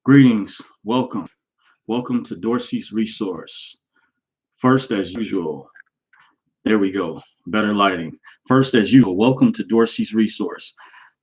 Greetings, welcome to Dorsey's Resource. First, as usual, there we go, better lighting. First, as usual, welcome to Dorsey's Resource.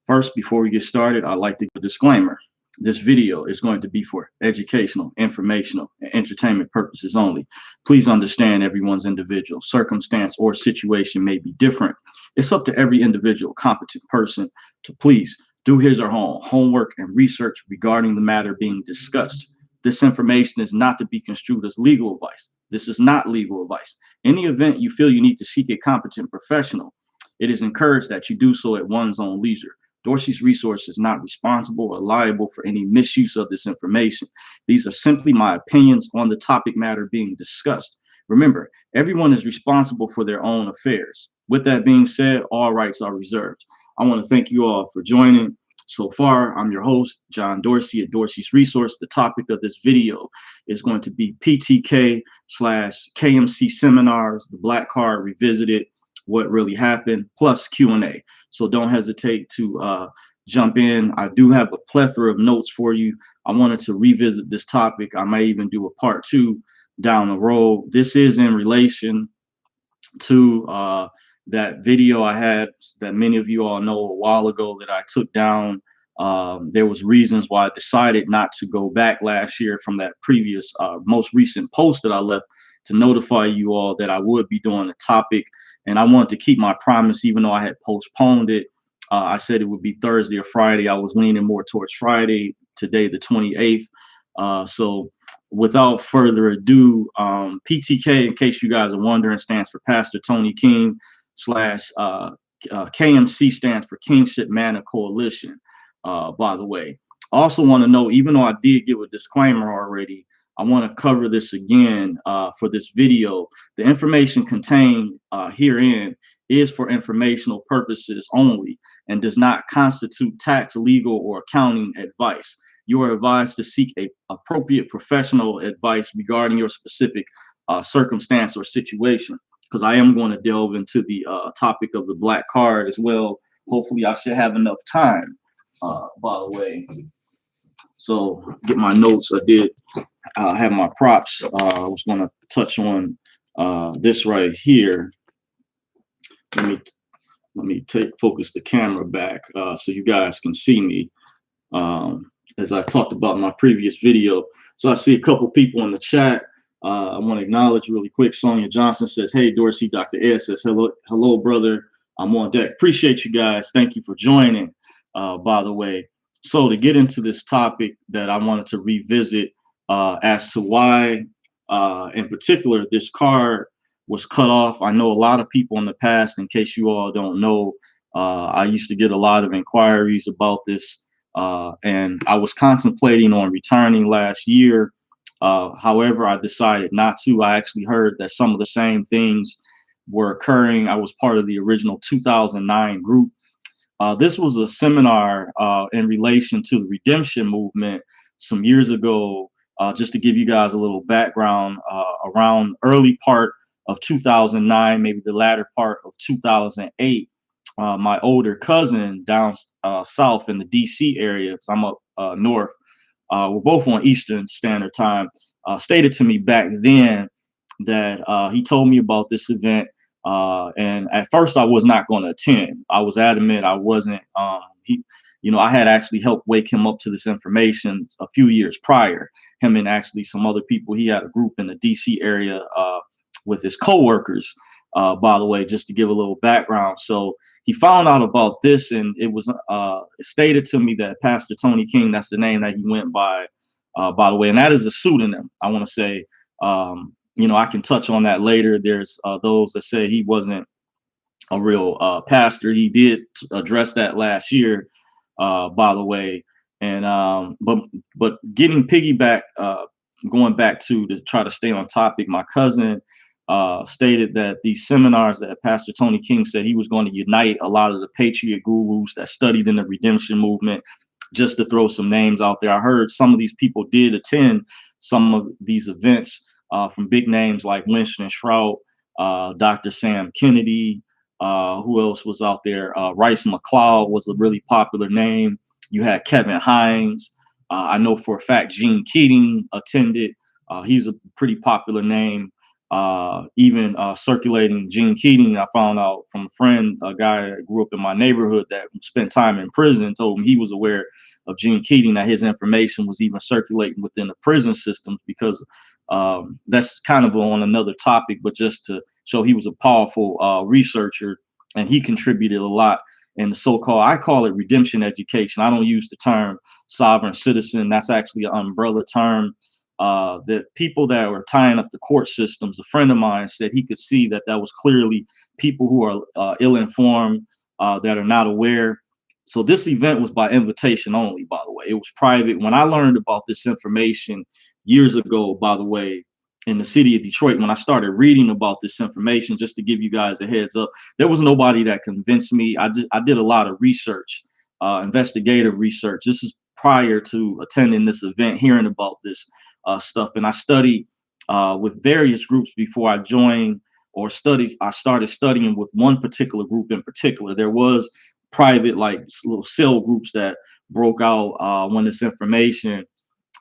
First, before we get started, I'd like to give a disclaimer. This video is going to be for educational, informational, and entertainment purposes only. Please understand everyone's individual circumstance or situation may be different. It's up to every individual competent person to please do his or her homework and research regarding the matter being discussed. This information is not to be construed as legal advice. This is not legal advice. In the event you feel you need to seek a competent professional, it is encouraged that you do so at one's own leisure. Dorsey's Resource is not responsible or liable for any misuse of this information. These are simply my opinions on the topic matter being discussed. Remember, everyone is responsible for their own affairs. With that being said, all rights are reserved. I want to thank you all for joining. So far, I'm your host, John Dorsey at Dorsey's Resource. The topic of this video is going to be PTK / KMC seminars, the Black Card Revisited, what really happened, plus Q&A. So don't hesitate to jump in. I do have a plethora of notes for you. I wanted to revisit this topic. I may even do a part 2 down the road. This is in relation to that video I had that many of you all know a while ago that I took down. There was reasons why I decided not to go back last year from that previous most recent post that I left to notify you all that I would be doing the topic. And I wanted to keep my promise, even though I had postponed it. I said it would be Thursday or Friday. I was leaning more towards Friday, today, the 28th. So without further ado, PTK, in case you guys are wondering, stands for Pastor Tony King / KMC stands for Kingship Manna Coalition, by the way. I also want to know, even though I did give a disclaimer already, I want to cover this again for this video. The information contained herein is for informational purposes only and does not constitute tax, legal, or accounting advice. You are advised to seek appropriate professional advice regarding your specific circumstance or situation, because I am going to delve into the topic of the Black Card as well. Hopefully I should have enough time, by the way. So get my notes. I did have my props. I was going to touch on this right here. Let me focus the camera back so you guys can see me. As I talked about in my previous video. So I see a couple people in the chat. I want to acknowledge really quick. Sonia Johnson says, "Hey, Dorsey." Dr. Ed says, hello, brother. I'm on deck. Appreciate you guys. Thank you for joining, by the way. So to get into this topic that I wanted to revisit as to why, in particular, this card was cut off. I know a lot of people in the past, in case you all don't know, I used to get a lot of inquiries about this. And I was contemplating on returning last year. However, I decided not to. I actually heard that some of the same things were occurring. I was part of the original 2009 group. This was a seminar in relation to the redemption movement some years ago. Just to give you guys a little background, around early part of 2009, maybe the latter part of 2008, my older cousin down south in the DC area, because I'm up north, we're both on Eastern Standard Time, stated to me back then that he told me about this event. And at first I was not going to attend. I was adamant I wasn't. I had actually helped wake him up to this information a few years prior. Him and actually some other people. He had a group in the DC area with his coworkers, by the way, just to give a little background. So he found out about this, and it was stated to me that Pastor Tony King, that's the name that he went by the way, and that is a pseudonym. I want to say, I can touch on that later. There's those that say he wasn't a real pastor. He did address that last year, by the way. And but getting piggyback, going back to try to stay on topic, my cousin stated that these seminars that Pastor Tony King said he was going to unite a lot of the patriot gurus that studied in the redemption movement. Just to throw some names out there, I heard some of these people did attend some of these events from big names like Winston Shrout, Dr. Sam Kennedy. Who else was out there? Rice McLeod was a really popular name. You had Kevin Hines. I know for a fact Gene Keating attended. He's a pretty popular name. Even circulating Gene Keating, I found out from a friend, a guy that grew up in my neighborhood that spent time in prison, told me he was aware of Gene Keating, that his information was even circulating within the prison systems, because that's kind of on another topic, but just to show he was a powerful researcher, and he contributed a lot in the so-called, I call it redemption education. I don't use the term sovereign citizen. That's actually an umbrella term. The people that were tying up the court systems, a friend of mine said he could see that that was clearly people who are ill-informed, that are not aware. So this event was by invitation only, by the way. It was private. When I learned about this information years ago, by the way, in the city of Detroit, when I started reading about this information, just to give you guys a heads up, there was nobody that convinced me. I did a lot of research, investigative research. This is prior to attending this event, hearing about this stuff, and I studied with various groups before I joined or studied. I started studying with one particular group in particular. There was private, like little cell groups that broke out when this information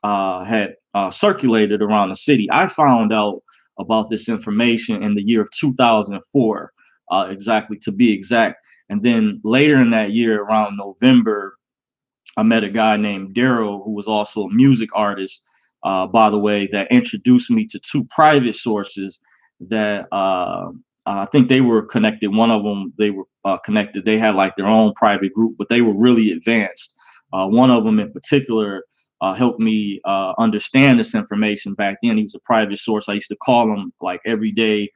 had circulated around the city. I found out about this information in the year of 2004, exactly, to be exact. And then later in that year, around November, I met a guy named Daryl, who was also a music artist, by the way, that introduced me to two private sources that I think they were connected. One of them, they were connected. They had like their own private group, but they were really advanced. One of them in particular helped me understand this information back then. He was a private source. I used to call him like every day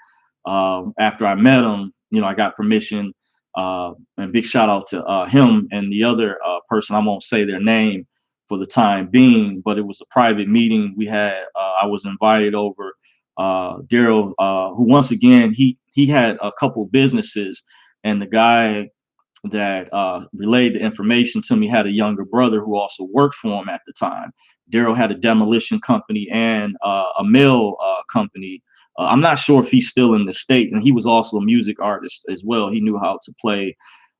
after I met him. You know, I got permission. And big shout out to him and the other person. I won't say their name for the time being, but it was a private meeting we had. I was invited over. Daryl, who once again, he had a couple businesses, and the guy that relayed the information to me had a younger brother who also worked for him at the time. Daryl had a demolition company and a mill company. I'm not sure if he's still in the state, and he was also a music artist as well. He knew how to play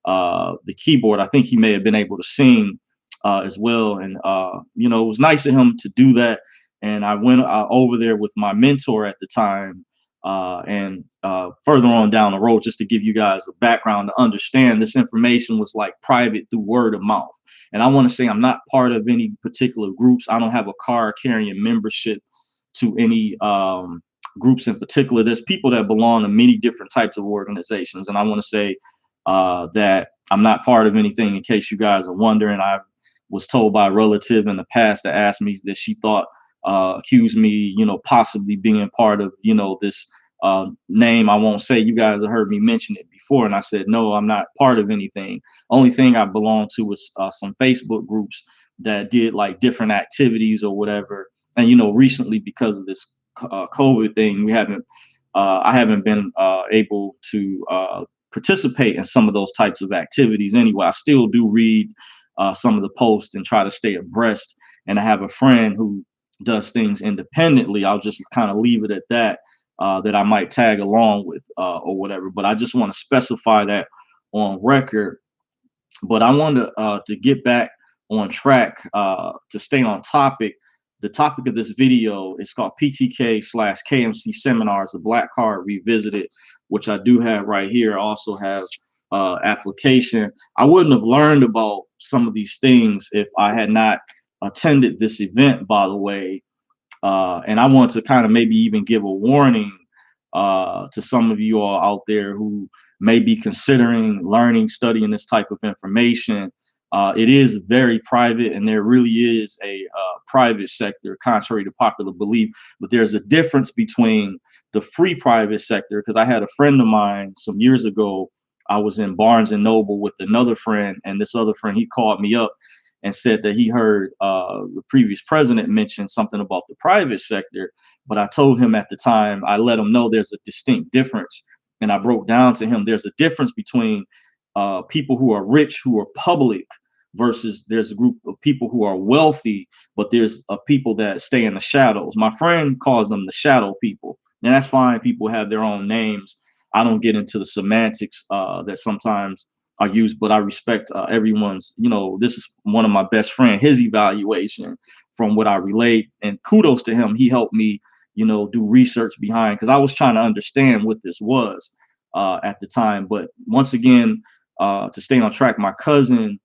the keyboard. I think he may have been able to sing as well. And, you know, it was nice of him to do that. And I went over there with my mentor at the time, and further on down the road, just to give you guys a background to understand, this information was like private through word of mouth. And I want to say I'm not part of any particular groups. I don't have a card carrying membership to any groups in particular. There's people that belong to many different types of organizations. And I want to say that I'm not part of anything, in case you guys are wondering. I was told by a relative in the past that asked me that she thought, accused me, you know, possibly being part of, you know, this name. I won't say. You guys have heard me mention it before. And I said, no, I'm not part of anything. Only thing I belong to was some Facebook groups that did like different activities or whatever. And, you know, recently, because of this COVID thing, I haven't been able to participate in some of those types of activities anyway. I still do read some of the posts and try to stay abreast. And I have a friend who does things independently. I'll just kind of leave it at that, that I might tag along with or whatever. But I just want to specify that on record. But I wanted to get back on track, to stay on topic. The topic of this video is called PTK/KMC Seminars, the Black Card Revisited, which I do have right here. I also have application. I wouldn't have learned about some of these things if I had not attended this event, by the way. And I want to kind of maybe even give a warning to some of you all out there who may be considering learning, studying this type of information. It is very private, and there really is a private sector, contrary to popular belief. But there's a difference between the free private sector, because I had a friend of mine some years ago. I was in Barnes and Noble with another friend, and this other friend, he called me up and said that he heard the previous president mention something about the private sector. But I told him at the time, I let him know there's a distinct difference. And I broke down to him, there's a difference between people who are rich, who are public, versus there's a group of people who are wealthy, but there's people that stay in the shadows. My friend calls them the shadow people. And that's fine. People have their own names. I don't get into the semantics that sometimes are used, but I respect everyone's, this is one of my best friend, his evaluation from what I relate, and kudos to him. He helped me, do research behind, because I was trying to understand what this was at the time. But once again, to stay on track, my cousin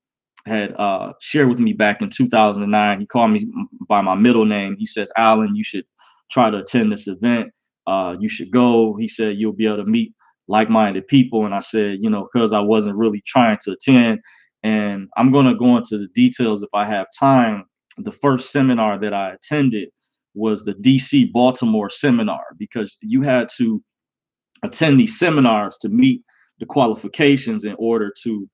had shared with me back in 2009. He called me by my middle name. He says, Alan, you should try to attend this event. You should go. He said, you'll be able to meet like-minded people. And I said, because I wasn't really trying to attend. And I'm going to go into the details if I have time. The first seminar that I attended was the DC Baltimore seminar, because you had to attend these seminars to meet the qualifications in order to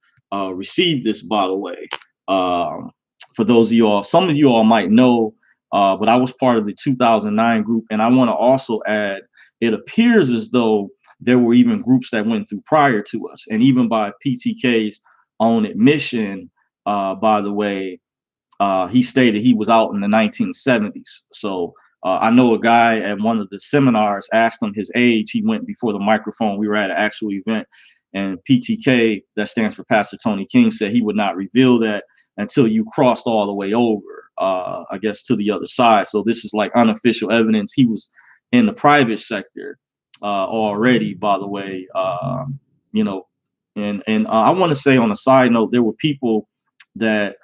receive this, by the way. For those of you all, some of you all might know, but I was part of the 2009 group. And I want to also add, it appears as though there were even groups that went through prior to us. And even by PTK's own admission, by the way, he stated he was out in the 1970s. So I know a guy at one of the seminars asked him his age. He went before the microphone. We were at an actual event, and PTK, that stands for Pastor Tony King, said he would not reveal that until you crossed all the way over, I guess, to the other side. So this is like unofficial evidence. He was in the private sector already, by the way, and I want to say on a side note, there were people that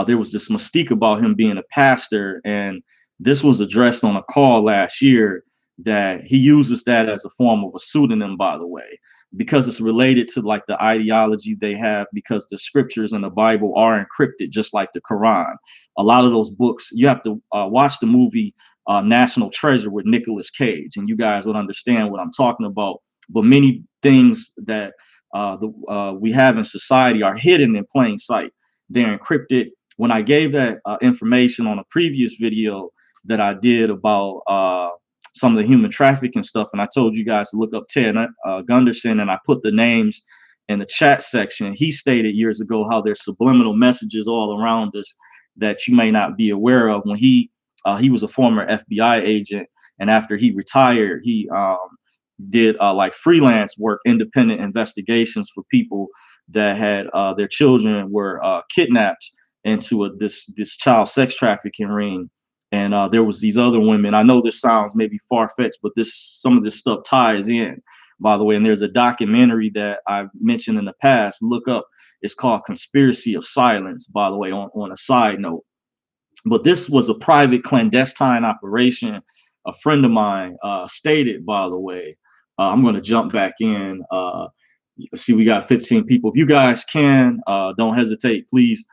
there was this mystique about him being a pastor, and this was addressed on a call last year, that he uses that as a form of a pseudonym, by the way, because it's related to like the ideology they have, because the scriptures in the Bible are encrypted, just like the Quran. A lot of those books, you have to watch the movie National Treasure with Nicolas Cage, and you guys would understand what I'm talking about. But many things that we have in society are hidden in plain sight. They're encrypted. When I gave that information on a previous video that I did about some of the human trafficking stuff, and I told you guys to look up Ted Gunderson, and I put the names in the chat section. He stated years ago how there's subliminal messages all around us that you may not be aware of. When he was a former FBI agent, and after he retired, he did like freelance work, independent investigations for people that had their children were kidnapped into this child sex trafficking ring. And there was these other women. I know this sounds maybe far-fetched, but some of this stuff ties in, by the way. And there's a documentary that I've mentioned in the past. Look up. It's called Conspiracy of Silence, by the way, on a side note. But this was a private clandestine operation. A friend of mine stated, by the way, I'm going to jump back in. See, we got 15 people. If you guys can, don't hesitate. Please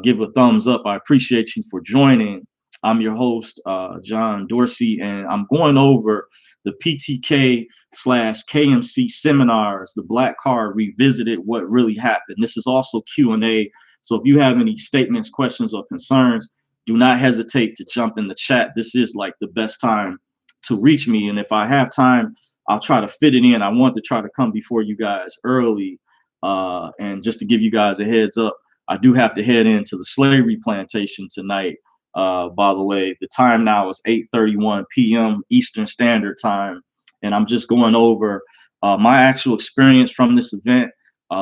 give a thumbs up. I appreciate you for joining. I'm your host, John Dorsey, and I'm going over the PTK/KMC seminars, the Black Card Revisited, what really happened. This is also Q&A. So if you have any statements, questions, or concerns, do not hesitate to jump in the chat. This is like the best time to reach me. And if I have time, I'll try to fit it in. I want to try to come before you guys early. And just to give you guys a heads up, I do have to head into the slavery plantation tonight. By the way, the time now is 8:31 p.m. Eastern Standard Time. And I'm just going over my actual experience from this event.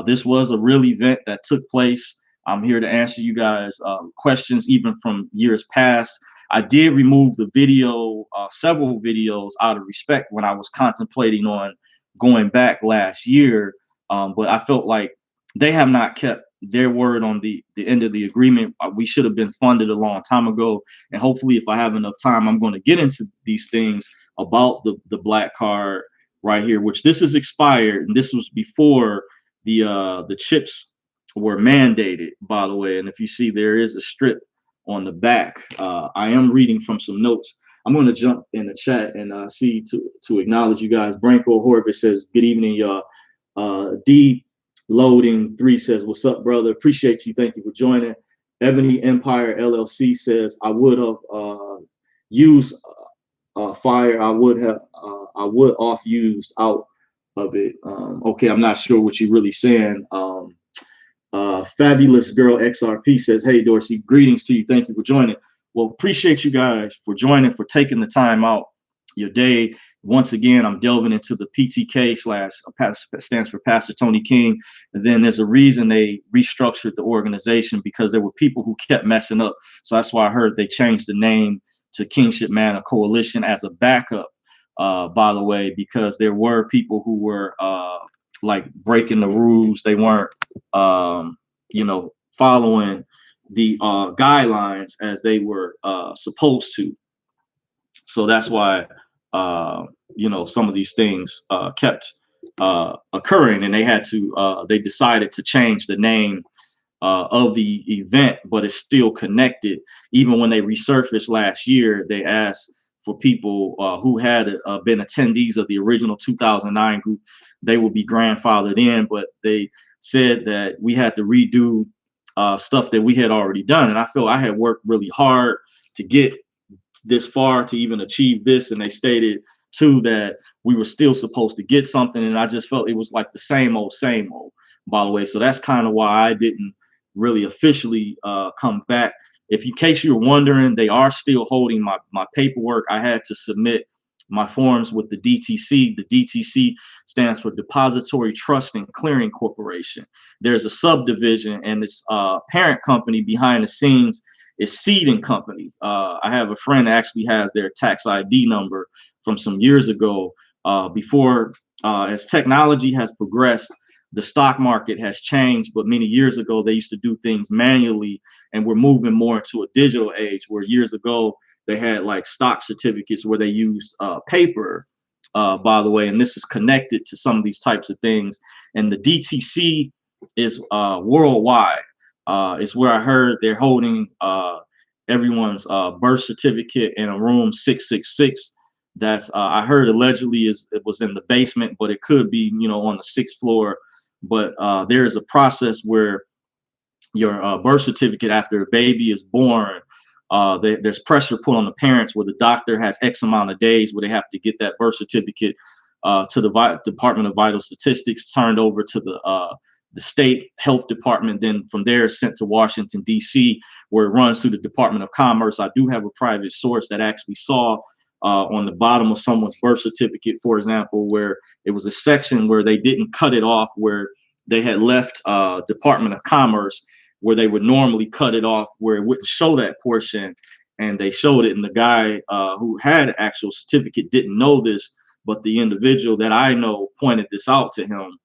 This was a real event that took place. I'm here to answer you guys questions even from years past. I did remove the video, several videos, out of respect when I was contemplating on going back last year. But I felt like they have not kept their word on the end of the agreement. We should have been funded a long time ago. And hopefully, if I have enough time, I'm going to get into these things about the Black Card right here, which this is expired. And this was before the chips were mandated, by the way. And if you see, there is a strip on the back. I am reading from some notes. I'm going to jump in the chat and see to acknowledge you guys. Branko Horvitz says, good evening, y'all. D Loading 3 says, what's up, brother? Appreciate you. Thank you for joining. Ebony Empire LLC says, I would have used fire. I would off used out of it. Okay, I'm not sure what you're really saying. Fabulous Girl XRP says, hey, Dorsey, greetings to you. Thank you for joining. Well, appreciate you guys for joining, for taking the time out your day. once again, I'm delving into the PTK slash stands for Pastor Tony King. And then there's a reason they restructured the organization, because there were people who kept messing up. So that's why I heard they changed the name to Kingship Man, a coalition, as a backup, by the way, because there were people who were like breaking the rules. They weren't, following the guidelines as they were supposed to. So that's why, some of these things kept occurring, and they had to, they decided to change the name of the event, but it's still connected. Even when they resurfaced last year, they asked for people who had been attendees of the original 2009 group, they will be grandfathered in, but they said that we had to redo stuff that we had already done. And I feel I had worked really hard to get this far to even achieve this. And they stated too that we were still supposed to get something. And I just felt it was like the same old, by the way. So that's kind of why I didn't really officially come back. If in case you're wondering, they are still holding my paperwork. I had to submit my forms with the DTC. The DTC stands for Depository Trust and Clearing Corporation. There's a subdivision, and this parent company behind the scenes is Seed & Company. I have a friend that actually has their tax ID number from some years ago. Before, as technology has progressed, the stock market has changed, but many years ago, they used to do things manually, and we're moving more into a digital age, where years ago, they had like stock certificates where they used paper, by the way, and this is connected to some of these types of things. And the DTC is worldwide. It's where I heard they're holding everyone's birth certificate in a room 666. That's I heard allegedly it was in the basement, but it could be on the 6th floor. But there is a process where your birth certificate, after a baby is born, there's pressure put on the parents, where the doctor has X amount of days where they have to get that birth certificate to the Department of Vital Statistics, turned over to the state health department. Then from there, sent to Washington, D.C., where it runs through the Department of Commerce. I do have a private source that actually saw on the bottom of someone's birth certificate, for example, where it was a section where they didn't cut it off, where they had left Department of Commerce, where they would normally cut it off, where it wouldn't show that portion, and they showed it. And the guy who had an actual certificate didn't know this, but the individual that I know pointed this out to him.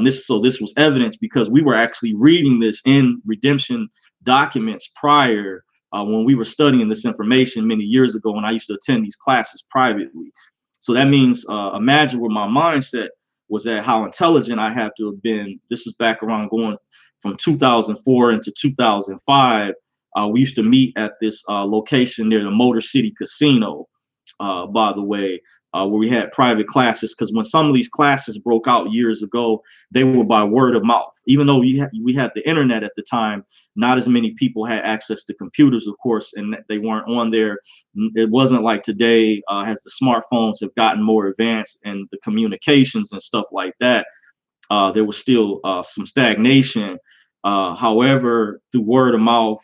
This was evidence, because we were actually reading this in redemption documents prior, when we were studying this information many years ago, when I used to attend these classes privately. So that means, imagine where my mindset was at, how intelligent I have to have been. This was back around going from 2004 into 2005. We used to meet at this location near the Motor City Casino, by the way, where we had private classes, because when some of these classes broke out years ago, they were by word of mouth. Even though we had the internet at the time, not as many people had access to computers, of course, and they weren't on there. It wasn't like today, as the smartphones have gotten more advanced and the communications and stuff like that. There was still some stagnation. However, through word of mouth,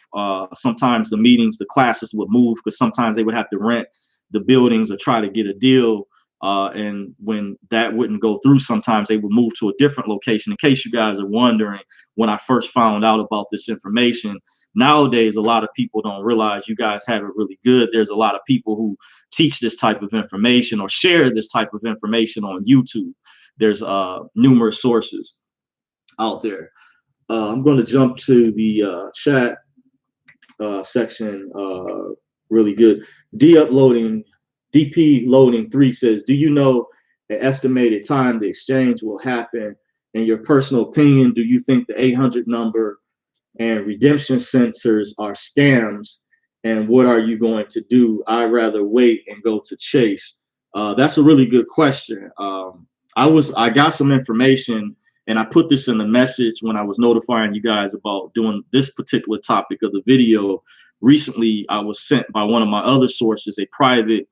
sometimes the meetings, the classes would move, because sometimes they would have to rent the buildings or try to get a deal. And when that wouldn't go through, sometimes they would move to a different location. In case you guys are wondering, when I first found out about this information, nowadays, a lot of people don't realize you guys have it really good. There's a lot of people who teach this type of information or share this type of information on YouTube. There's numerous sources out there. I'm going to jump to the chat section. Really good. DP Loading 3 says, do you know an estimated time the exchange will happen? In your personal opinion, do you think the 800 number and redemption centers are scams? And what are you going to do? I'd rather wait and go to Chase. That's a really good question. I got some information, and I put this in the message when I was notifying you guys about doing this particular topic of the video. Recently, I was sent by one of my other sources a private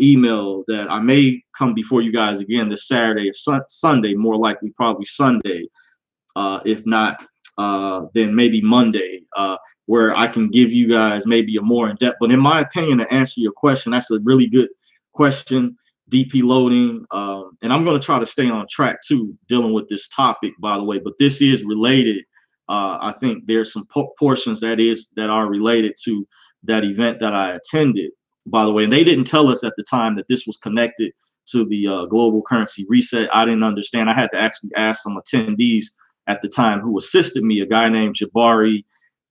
email that I may come before you guys again this Saturday or Sunday, more likely probably Sunday, if not then maybe Monday, where I can give you guys maybe a more in-depth. But in my opinion, to answer your question, that's a really good question. DP loading, and I'm going to try to stay on track too, dealing with this topic, by the way. But this is related. I think there's some portions that are related to that event that I attended, by the way. And they didn't tell us at the time that this was connected to the global currency reset. I didn't understand. I had to actually ask some attendees at the time who assisted me, a guy named Jabari,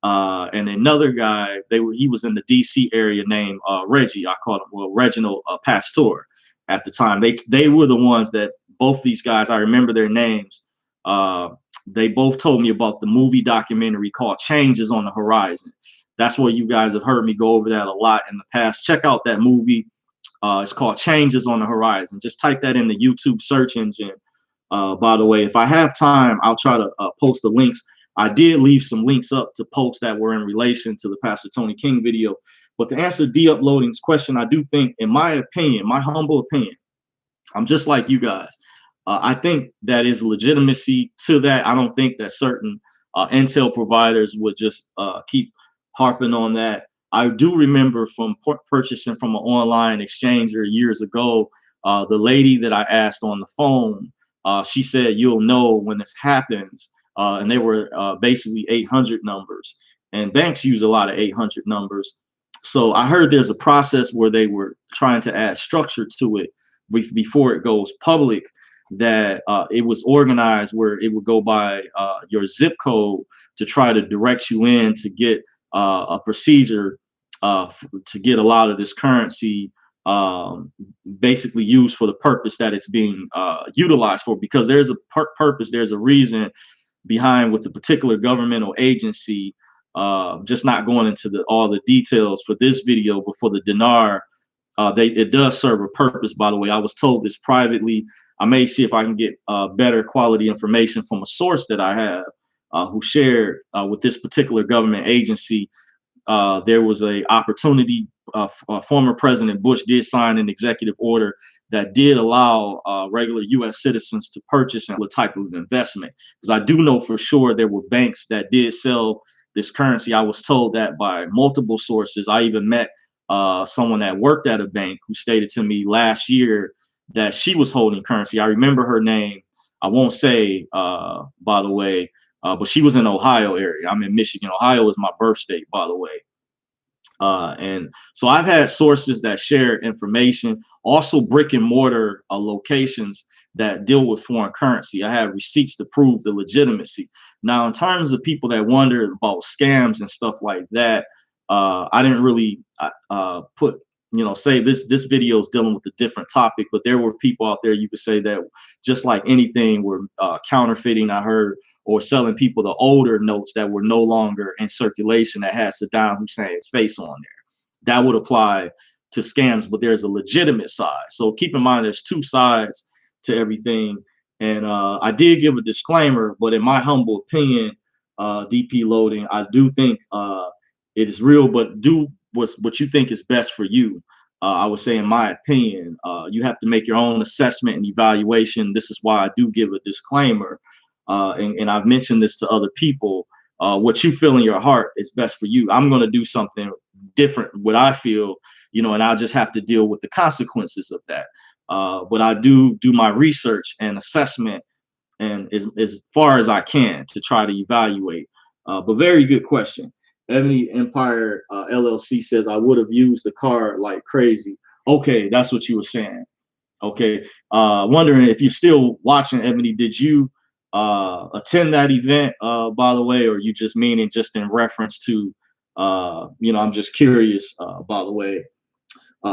and another guy. He was in the DC area named Reggie. I called him Reginald Pastor. At the time, they were the ones that both these guys. I remember their names. They both told me about the movie documentary called Changes on the Horizon. That's where you guys have heard me go over that a lot in the past. Check out that movie. It's called Changes on the Horizon. Just type that in the YouTube search engine. By the way, if I have time, I'll try to post the links. I did leave some links up to posts that were in relation to the Pastor Tony King video. But to answer D-Uploading's question, I do think, in my opinion, my humble opinion, I'm just like you guys. I think that is legitimacy to that. I don't think that certain intel providers would just keep harping on that. I do remember from purchasing from an online exchanger years ago, the lady that I asked on the phone, she said, you'll know when this happens. And they were basically 800 numbers. And banks use a lot of 800 numbers. So I heard there's a process where they were trying to add structure to it before it goes public, that it was organized where it would go by your zip code to try to direct you in to get a procedure to get a lot of this currency basically used for the purpose that it's being utilized for, because there's a purpose, there's a reason behind with a particular governmental agency. Just not going into all the details for this video, but for the dinar, it does serve a purpose, by the way. I was told this privately. I may see if I can get better quality information from a source that I have who shared with this particular government agency. There was an opportunity. Former President Bush did sign an executive order that did allow regular U.S. citizens to purchase a type of investment. Because I do know for sure there were banks that did sell this currency. I was told that by multiple sources. I even met someone that worked at a bank who stated to me last year that she was holding currency. I remember her name. I won't say, by the way, but she was in Ohio area. I'm in Michigan. Ohio is my birth state, by the way. And so I've had sources that share information, also brick and mortar locations that deal with foreign currency. I have receipts to prove the legitimacy. Now, in terms of people that wonder about scams and stuff like that, I didn't really say this video is dealing with a different topic, but there were people out there, you could say, that just like anything were counterfeiting, I heard, or selling people the older notes that were no longer in circulation that had Saddam Hussein's face on there. That would apply to scams, but there's a legitimate side. So keep in mind, there's two sides to everything. And I did give a disclaimer, but in my humble opinion, DP loading, I do think it is real, but do what you think is best for you. I would say, in my opinion, you have to make your own assessment and evaluation. This is why I do give a disclaimer. And I've mentioned this to other people. What you feel in your heart is best for you. I'm going to do something different, what I feel, and I'll just have to deal with the consequences of that. But I do my research and assessment, and as far as I can, to try to evaluate. But very good question. Ebony Empire LLC says, I would have used the card like crazy. Okay, that's what you were saying. Okay, wondering if you're still watching, Ebony, did you attend that event, by the way, or you just meaning just in reference to, I'm just curious, by the way.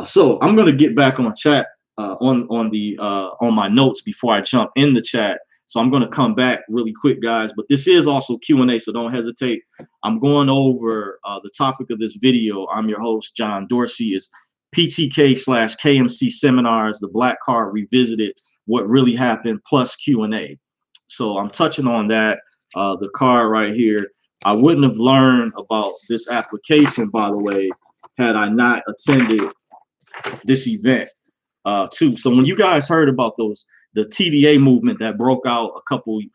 So I'm going to get back on chat on my notes before I jump in the chat. So I'm going to come back really quick, guys, but this is also Q&A, so don't hesitate. I'm going over the topic of this video. I'm your host, John Dorsey. Is PTK/KMC seminars, the Black Card Revisited, what really happened, plus Q&A. So I'm touching on that, the card right here. I wouldn't have learned about this application, by the way, had I not attended this event too. So when you guys heard about the TVA movement that broke out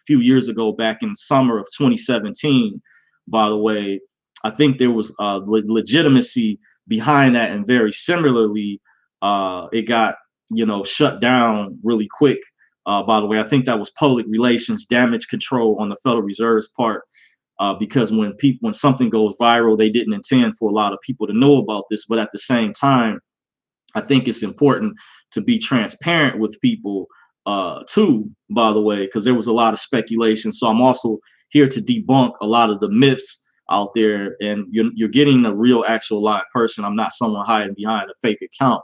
few years ago, back in summer of 2017, by the way, I think there was legitimacy behind that, and very similarly, it got shut down really quick. By the way, I think that was public relations damage control on the Federal Reserve's part, because when something goes viral, they didn't intend for a lot of people to know about this. But at the same time, I think it's important to be transparent with people too, by the way, because there was a lot of speculation. So I'm also here to debunk a lot of the myths out there, and you're getting a real, actual live person. I'm not someone hiding behind a fake account.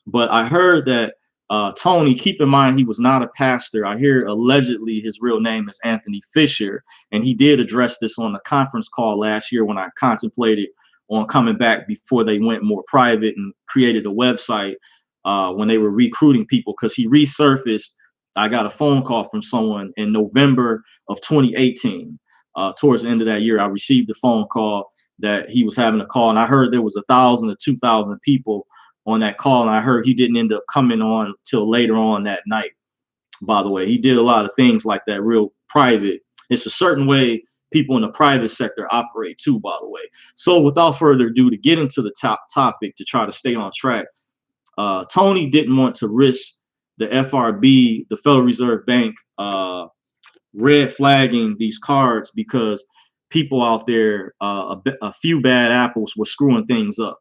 But I heard that Tony, keep in mind, he was not a pastor. I hear allegedly his real name is Anthony Fisher, and he did address this on the conference call last year when I contemplated on coming back before they went more private and created a website when they were recruiting people, because he resurfaced. I got a phone call from someone in November of 2018. Towards the end of that year, I received a phone call that he was having a call, and I heard there was 1,000 to 2,000 people on that call, and I heard he didn't end up coming on till later on that night. By the way, he did a lot of things like that, real private. It's a certain way people in the private sector operate too, by the way. So without further ado, to get into the top topic, to try to stay on track, Tony didn't want to risk the FRB, the Federal Reserve Bank, red flagging these cards, because people out there, a few bad apples were screwing things up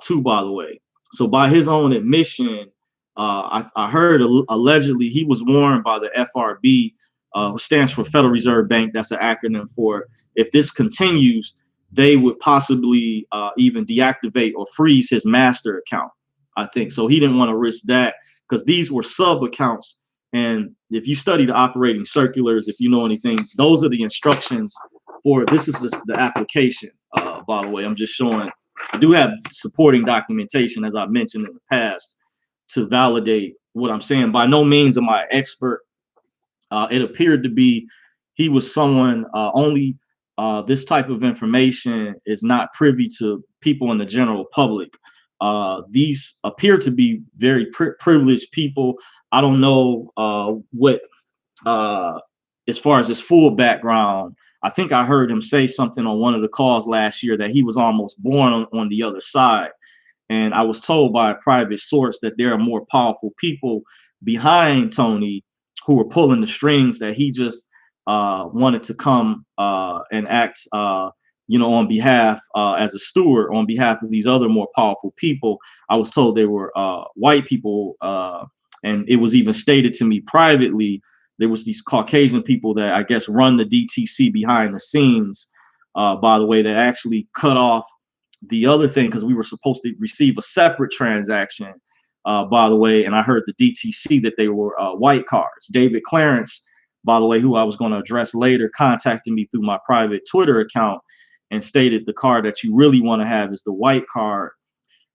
too, by the way. So by his own admission, I heard allegedly he was warned by the FRB, who stands for Federal Reserve Bank. That's an acronym for, if this continues, they would possibly even deactivate or freeze his master account, I think. So he didn't want to risk that, because these were sub accounts. And if you study the operating circulars, if you know anything, those are the instructions for, this is the application, by the way. I'm just showing, I do have supporting documentation, as I mentioned in the past, to validate what I'm saying. By no means am I expert. It appeared to be he was someone, only this type of information is not privy to people in the general public. These appear to be very privileged people. I don't know what, as far as his full background. I think I heard him say something on one of the calls last year that he was almost born on the other side. And I was told by a private source that there are more powerful people behind Tony who were pulling the strings, that he just wanted to come and act, on behalf, as a steward on behalf of these other more powerful people. I was told they were white people, and it was even stated to me privately, there was these Caucasian people that I guess run the DTC behind the scenes, by the way, that actually cut off the other thing, because we were supposed to receive a separate transaction, by the way. And I heard the DTC that they were white cards. David Clarence, by the way, who I was going to address later, contacted me through my private Twitter account and stated the card that you really want to have is the white card.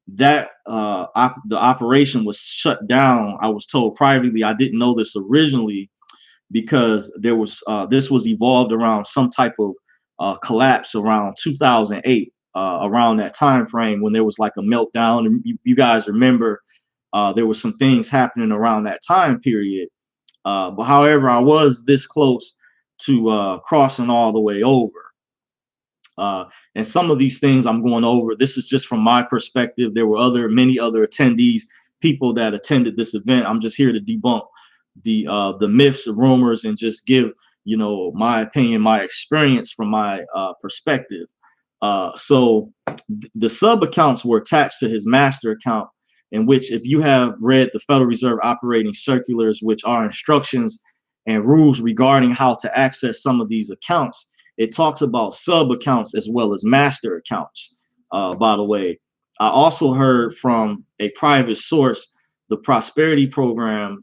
That the operation was shut down. I was told privately, I didn't know this originally, because there was this was evolved around some type of collapse around 2008, around that time frame, when there was like a meltdown. And if you guys remember, there were some things happening around that time period. But however, I was this close to crossing all the way over. And some of these things I'm going over, this is just from my perspective. There were many other attendees, people that attended this event. I'm just here to debunk the myths, rumors, and just give my opinion, my experience from my perspective. So the sub accounts were attached to his master account, in which, if you have read the Federal Reserve operating circulars, which are instructions and rules regarding how to access some of these accounts, it talks about sub accounts as well as master accounts. By the way, I also heard from a private source the prosperity program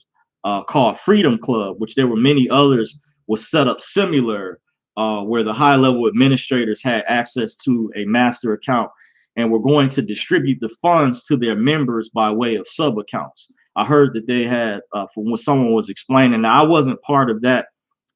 called Freedom Club, which there were many others, was set up similar, where the high level administrators had access to a master account and were going to distribute the funds to their members by way of sub accounts. I heard that they had, from what someone was explaining. Now, I wasn't part of that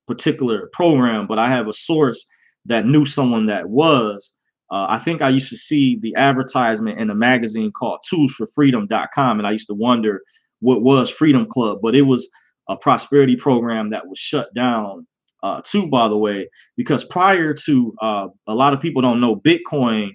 particular program, but I have a source that knew someone that was. I think I used to see the advertisement in a magazine called toolsforfreedom.com, and I used to wonder what was Freedom Club, but it was a prosperity program that was shut down too, by the way, because prior to, a lot of people don't know, Bitcoin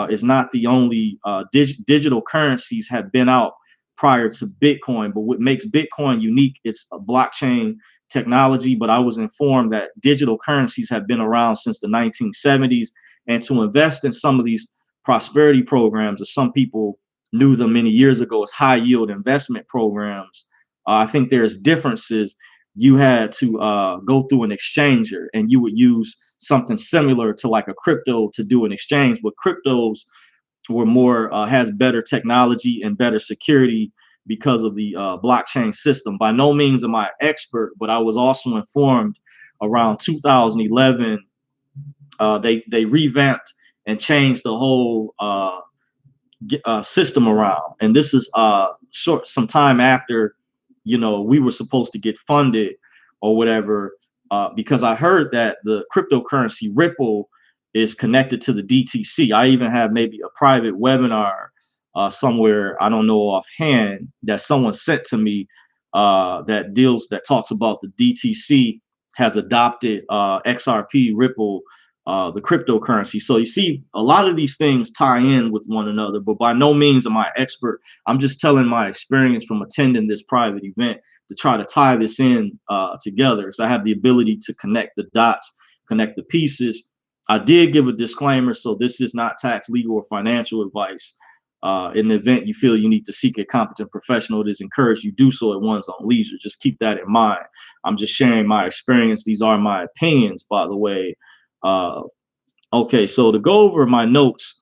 is not the only digital currencies have been out prior to Bitcoin. But what makes Bitcoin unique is a blockchain technology. But I was informed that digital currencies have been around since the 1970s, and to invest in some of these prosperity programs, or some people knew them many years ago as high yield investment programs, I think there's differences. You had to go through an exchanger, and you would use something similar to like a crypto to do an exchange, but cryptos were more has better technology and better security because of the blockchain system. By no means am I an expert, but I was also informed around 2011 they revamped and changed the whole system around. And this is some time after, we were supposed to get funded or whatever, because I heard that the cryptocurrency Ripple is connected to the DTC. I even have maybe a private webinar somewhere, I don't know offhand, that someone sent to me that talks about the DTC has adopted XRP Ripple, the cryptocurrency. So you see, a lot of these things tie in with one another, but by no means am I an expert. I'm just telling my experience from attending this private event to try to tie this in together. So I have the ability to connect the dots, connect the pieces. I did give a disclaimer, so this is not tax, legal, or financial advice. In the event you feel you need to seek a competent professional, it is encouraged you do so at one's own leisure. Just keep that in mind. I'm just sharing my experience. These are my opinions, by the way. Okay, so to go over my notes,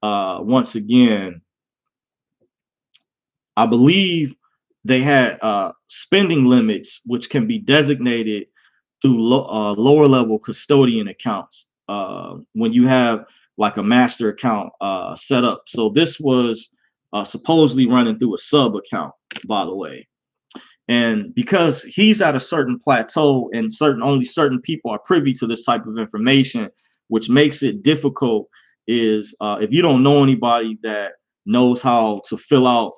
once again, I believe they had spending limits, which can be designated through lower level custodian accounts when you have like a master account set up. So this was supposedly running through a sub account, by the way. And because he's at a certain plateau and only certain people are privy to this type of information, which makes it difficult, is if you don't know anybody that knows how to fill out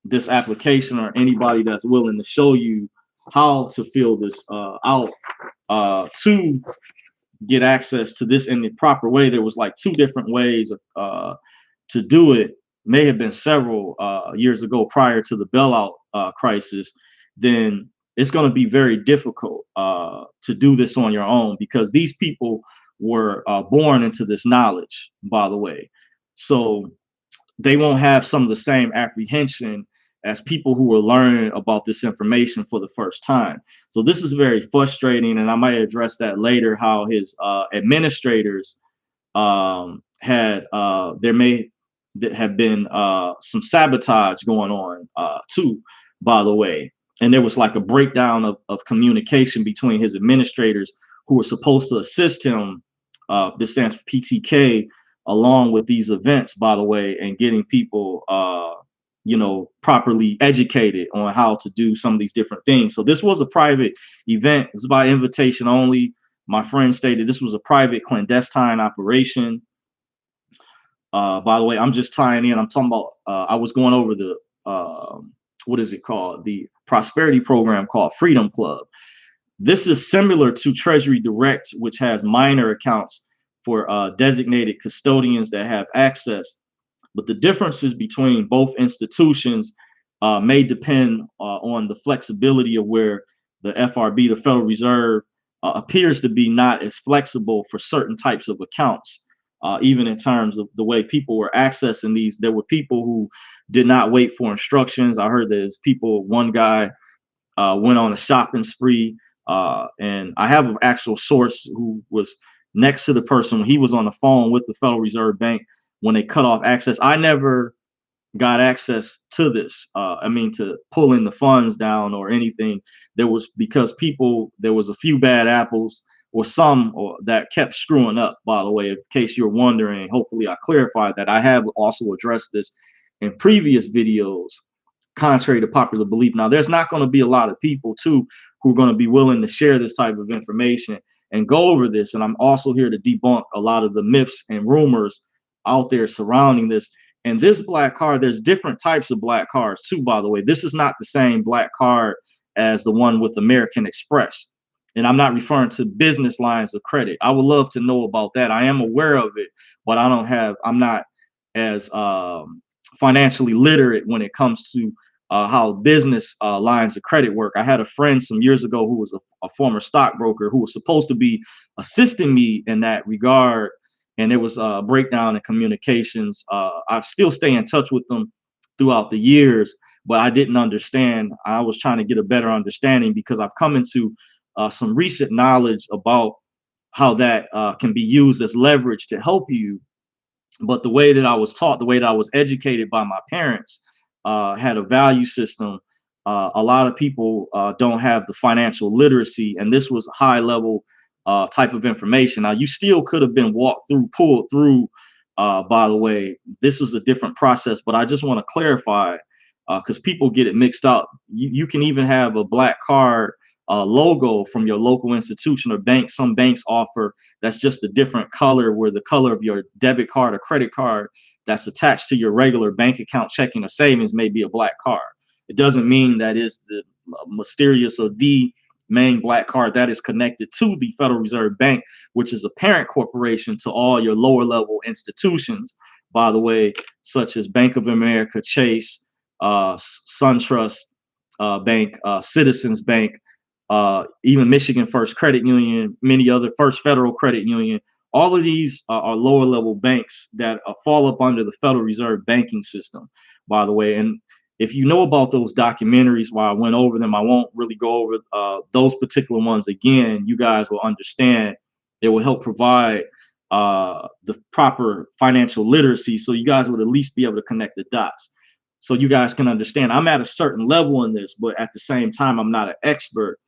this application, or anybody that's willing to show you how to fill this out to get access to this in the proper way. There was like 2 different ways to do it. May have been several years ago prior to the bailout crisis. Then it's going to be very difficult to do this on your own, because these people were born into this knowledge, by the way. So they won't have some of the same apprehension as people who are learning about this information for the first time. So this is very frustrating, and I might address that later, how his administrators there may have been some sabotage going on too, by the way. And there was like a breakdown of communication between his administrators, who were supposed to assist him. This stands for PTK, along with these events, by the way, and getting people, properly educated on how to do some of these different things. So this was a private event. It was by invitation only. My friend stated this was a private clandestine operation. By the way, I'm just tying in. I'm talking about, I was going over the, what is it called? The prosperity program called Freedom Club. This is similar to Treasury Direct, which has minor accounts for designated custodians that have access. But the differences between both institutions may depend on the flexibility of where the FRB, the Federal Reserve, appears to be not as flexible for certain types of accounts. Even in terms of the way people were accessing these, there were people who did not wait for instructions. I heard there's one guy went on a shopping spree, and I have an actual source who was next to the person. He was on the phone with the Federal Reserve Bank when they cut off access. I never got access to this. To pulling the funds down or anything. There was a few bad apples, or some that kept screwing up, by the way, in case you're wondering. Hopefully I clarified that. I have also addressed this in previous videos, contrary to popular belief. Now, there's not going to be a lot of people too who are going to be willing to share this type of information and go over this. And I'm also here to debunk a lot of the myths and rumors out there surrounding this. And this black card, there's different types of black cards too, by the way. This is not the same black card as the one with American Express. And I'm not referring to business lines of credit. I would love to know about that. I am aware of it, but I'm not as financially literate when it comes to how business lines of credit work. I had a friend some years ago who was a former stockbroker who was supposed to be assisting me in that regard. And there was a breakdown in communications. I still stay in touch with them throughout the years, but I didn't understand. I was trying to get a better understanding because I've come into some recent knowledge about how that can be used as leverage to help you. But the way that I was taught, the way that I was educated by my parents, had a value system. A lot of people don't have the financial literacy, and this was high level type of information. Now, you still could have been walked through, pulled through. By the way, this was a different process, but I just want to clarify because people get it mixed up. You can even have a black card logo from your local institution or bank. Some banks offer that's just a different color, where the color of your debit card or credit card that's attached to your regular bank account, checking, or savings may be a black card. It doesn't mean that is the mysterious or the main black card that is connected to the Federal Reserve Bank, which is a parent corporation to all your lower level institutions, by the way, such as Bank of America, Chase, SunTrust Bank, Citizens Bank, even Michigan First Credit Union, many other First Federal Credit Union. All of these are lower level banks that fall up under the Federal Reserve banking system, by the way. And if you know about those documentaries, while I went over them, I won't really go over those particular ones again. You guys will understand. It will help provide the proper financial literacy, so you guys would at least be able to connect the dots. So you guys can understand. I'm at a certain level in this, but at the same time, I'm not an expert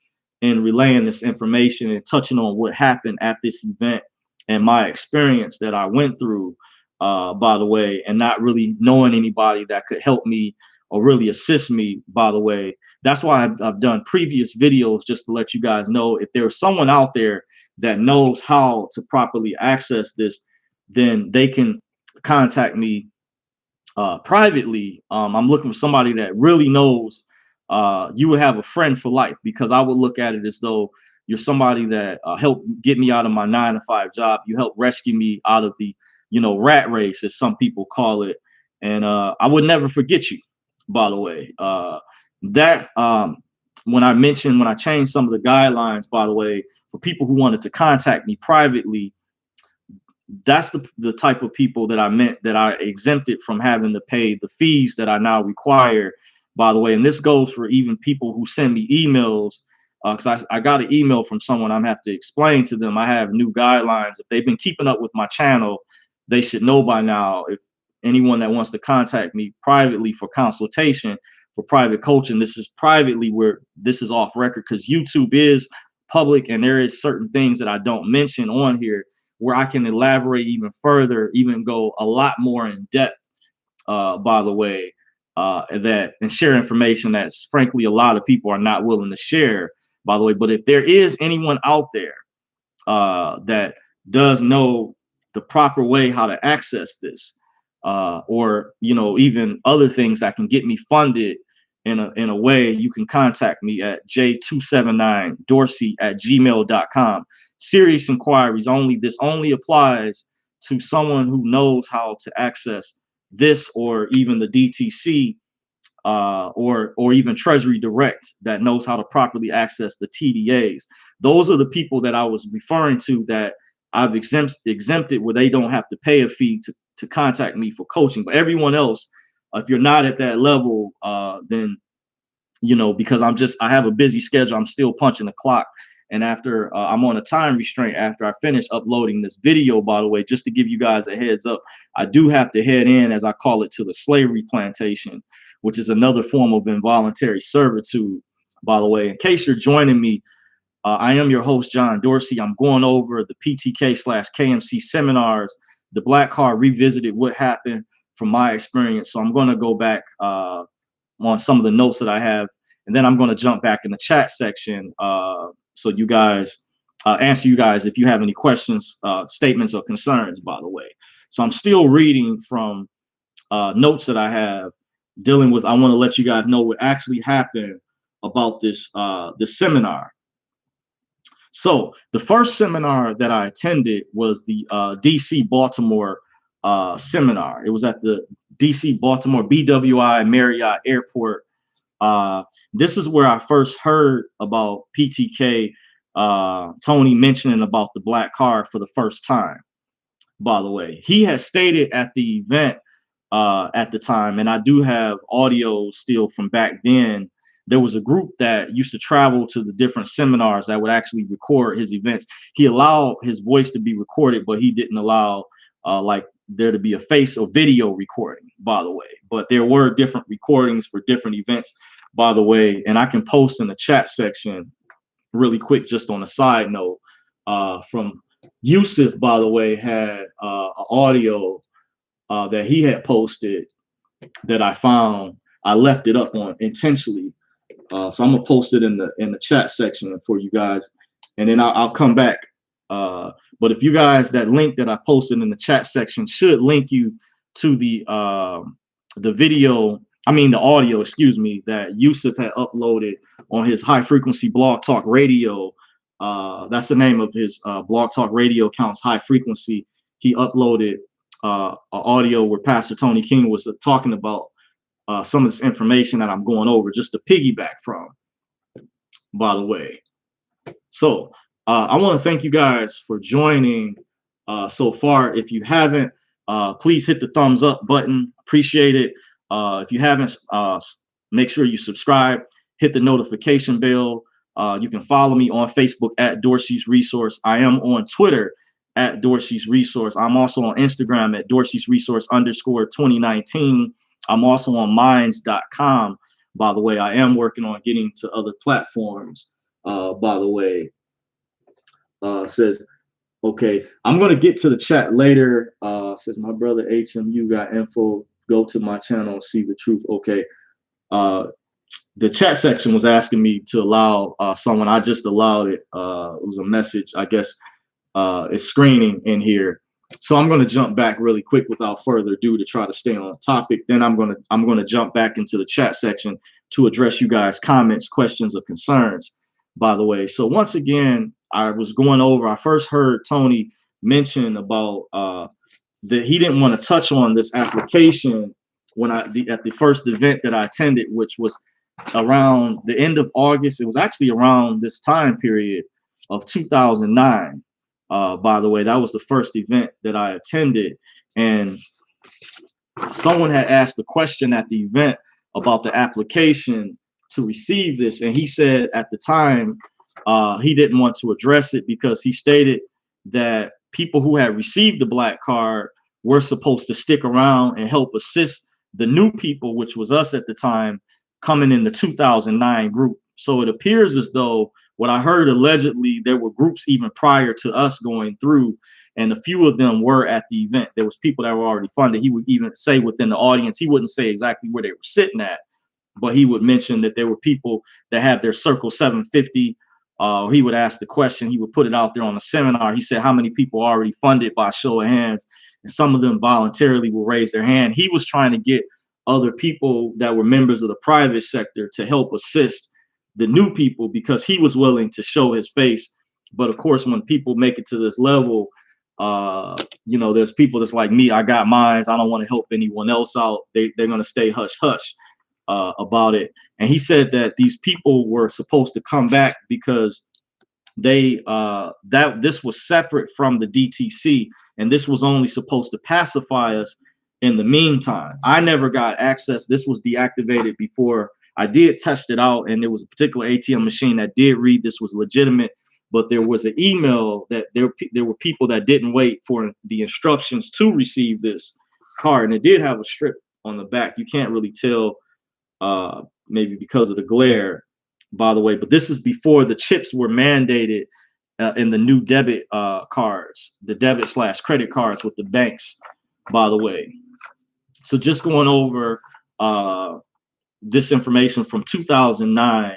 in relaying this information and touching on what happened at this event and my experience that I went through, by the way, and not really knowing anybody that could help me or really assist me, by the way. That's why I've done previous videos, just to let you guys know if there's someone out there that knows how to properly access this, then they can contact me privately. I'm looking for somebody that really knows. You would have a friend for life, because I would look at it as though you're somebody that helped get me out of my 9-to-5 job. You helped rescue me out of the, rat race, as some people call it. And I would never forget you, by the way. When I changed some of the guidelines, by the way, for people who wanted to contact me privately, that's the type of people that I meant that I exempted from having to pay the fees that I now require, by the way. And this goes for even people who send me emails, because I got an email from someone. I'm have to explain to them I have new guidelines. If they've been keeping up with my channel, they should know by now. If anyone that wants to contact me privately for consultation, for private coaching, this is privately, where this is off record, because YouTube is public and there is certain things that I don't mention on here where I can elaborate even further, even go a lot more in depth, by the way, and share information that's frankly a lot of people are not willing to share, by the way. But if there is anyone out there that does know the proper way how to access this, or even other things that can get me funded in a way, you can contact me at j279dorsey@gmail.com. Serious inquiries only. This only applies to someone who knows how to access this, or even the DTC, or even Treasury Direct, that knows how to properly access the TDAs. Those are the people that I was referring to, that I've exempted, where they don't have to pay a fee to contact me for coaching. But everyone else, if you're not at that level, then because I have a busy schedule, I'm still punching the clock. And after I'm on a time restraint after I finish uploading this video, by the way, just to give you guys a heads up, I do have to head in, as I call it, to the slavery plantation, which is another form of involuntary servitude, by the way. In case you're joining me, I am your host, John Dorsey. I'm going over the PTK/KMC seminars, the Black Card Revisited, what happened from my experience. So I'm going to go back on some of the notes that I have, and then I'm going to jump back in the chat section, so you guys answer you guys if you have any questions, statements, or concerns, by the way. So I'm still reading from notes that I have dealing with. I want to let you guys know what actually happened about this seminar. So the first seminar that I attended was the DC Baltimore seminar. It was at the DC, Baltimore, BWI Marriott Airport. This is where I first heard about PTK, Tony mentioning about the black card for the first time. By the way, he had stated at the event at the time, and I do have audio still from back then. There was a group that used to travel to the different seminars that would actually record his events. He allowed his voice to be recorded, but he didn't allow like there to be a face or video recording, by the way. But there were different recordings for different events, by the way. And I can post in the chat section really quick, just on a side note, from Yusuf, by the way, had an audio that he had posted that I found. I left it up on intentionally. So I'm gonna post it in the chat section for you guys, and then I'll come back. But if you guys, that link that I posted in the chat section should link you to the video, I mean the audio, excuse me, that Yusuf had uploaded on his High Frequency Blog Talk Radio. That's the name of his Blog Talk Radio account's High Frequency. He uploaded an audio where Pastor Tony King was talking about some of this information that I'm going over, just to piggyback from, by the way. So I want to thank you guys for joining so far. If you haven't, please hit the thumbs up button. Appreciate it. If you haven't, make sure you subscribe, hit the notification bell. You can follow me on Facebook at Dorsey's Resource. I am on Twitter at Dorsey's Resource. I'm also on Instagram at Dorsey's Resource _2019. I'm also on minds.com. By the way, I am working on getting to other platforms. By the way, says, okay, I'm going to get to the chat later. Says, my brother HMU got info. Go to my channel, see the truth. Okay. The chat section was asking me to allow someone. I just allowed it. It was a message, I guess. It's screening in here. So I'm going to jump back really quick without further ado to try to stay on topic. Then I'm going to jump back into the chat section to address you guys' comments, questions, or concerns, by the way. So once again, I was going over, I first heard Tony mention about that he didn't want to touch on this application when at the first event that I attended, which was around the end of August. It was actually around this time period of 2009. By the way, that was the first event that I attended, and someone had asked the question at the event about the application to receive this, and he said at the time he didn't want to address it because he stated that people who had received the black card were supposed to stick around and help assist the new people, which was us at the time, coming in the 2009 group. So it appears as though what I heard, allegedly, there were groups even prior to us going through, and a few of them were at the event. There was people that were already funded. He would even say within the audience, he wouldn't say exactly where they were sitting at, but he would mention that there were people that had their Circle 750. He would ask the question, he would put it out there on a seminar. He said, how many people are already funded by show of hands? And some of them voluntarily will raise their hand. He was trying to get other people that were members of the private sector to help assist the new people because he was willing to show his face. But of course, when people make it to this level, you know, there's people that's like me. I got mines. I don't want to help anyone else out. They're going to stay hush hush about it. And he said that these people were supposed to come back because they this was separate from the DTC, and this was only supposed to pacify us in the meantime. I never got access. This was deactivated before I did test it out, and there was a particular ATM machine that did read this was legitimate, but there was an email that there were people that didn't wait for the instructions to receive this card, and it did have a strip on the back. You can't really tell, maybe because of the glare, by the way, but this is before the chips were mandated in the new debit cards, the debit/credit cards with the banks, by the way. So just going over this information from 2009,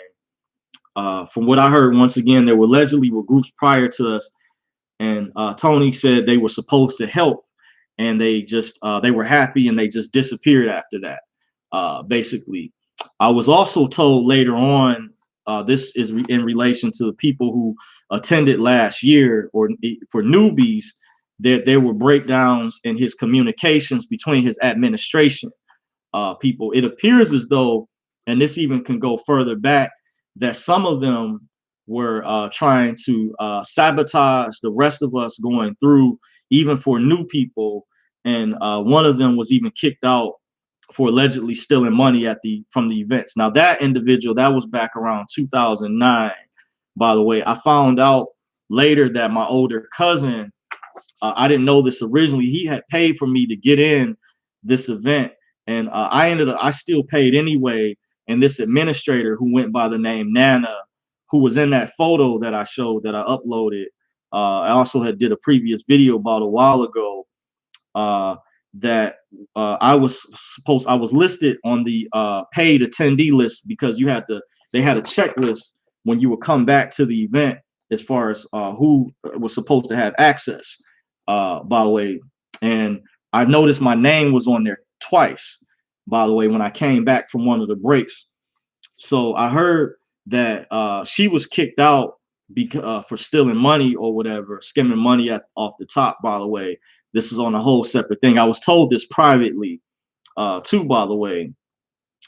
from what I heard, once again, there were allegedly groups prior to us, and Tony said they were supposed to help, and they just they were happy and they just disappeared after that. Basically, I was also told later on, this is in relation to the people who attended last year, or for newbies, there were breakdowns in his communications between his administration people. It appears as though, and this even can go further back, that some of them were trying to sabotage the rest of us going through, even for new people. And one of them was even kicked out for allegedly stealing money from the events. Now that individual, that was back around 2009. By the way, I found out later that my older cousin, I didn't know this originally. He had paid for me to get in this event, and I still paid anyway. And this administrator who went by the name Nana, who was in that photo that I showed that I uploaded, I also had did a previous video about a while ago. That I was listed on the paid attendee list because they had a checklist when you would come back to the event as far as who was supposed to have access, by the way. And I noticed my name was on there twice, by the way, when I came back from one of the breaks. So I heard that she was kicked out because for stealing money or whatever, skimming money off the top, by the way. This is on a whole separate thing. I was told this privately, too, by the way.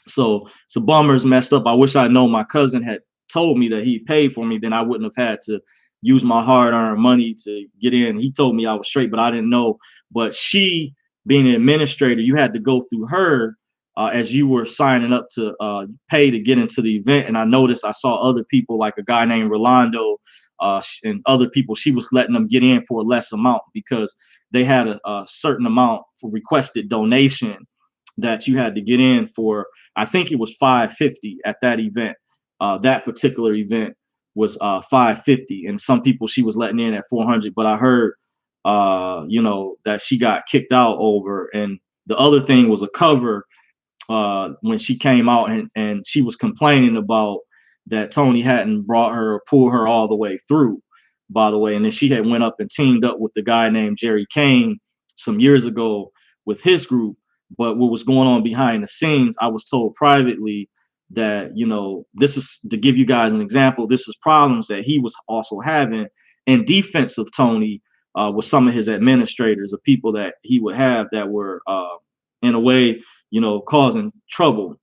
So it's a bummer, it's messed up. I wish I know my cousin had told me that he paid for me, then I wouldn't have had to use my hard-earned money to get in. He told me I was straight, but I didn't know. But she, being an administrator, you had to go through her as you were signing up to pay to get into the event. And I noticed I saw other people, like a guy named Rolando, and other people, she was letting them get in for a less amount because they had a certain amount for requested donation that you had to get in for. I think it was $550 at that event. That particular event was $550, and some people she was letting in at $400. But I heard, that she got kicked out over. And the other thing was a cover when she came out, and she was complaining about that Tony hadn't brought her or pulled her all the way through, by the way. And then she had went up and teamed up with the guy named Jerry Kane some years ago with his group. But what was going on behind the scenes, I was told privately that, this is to give you guys an example. This is problems that he was also having in defense of Tony with some of his administrators, or people that he would have that were in a way, causing trouble.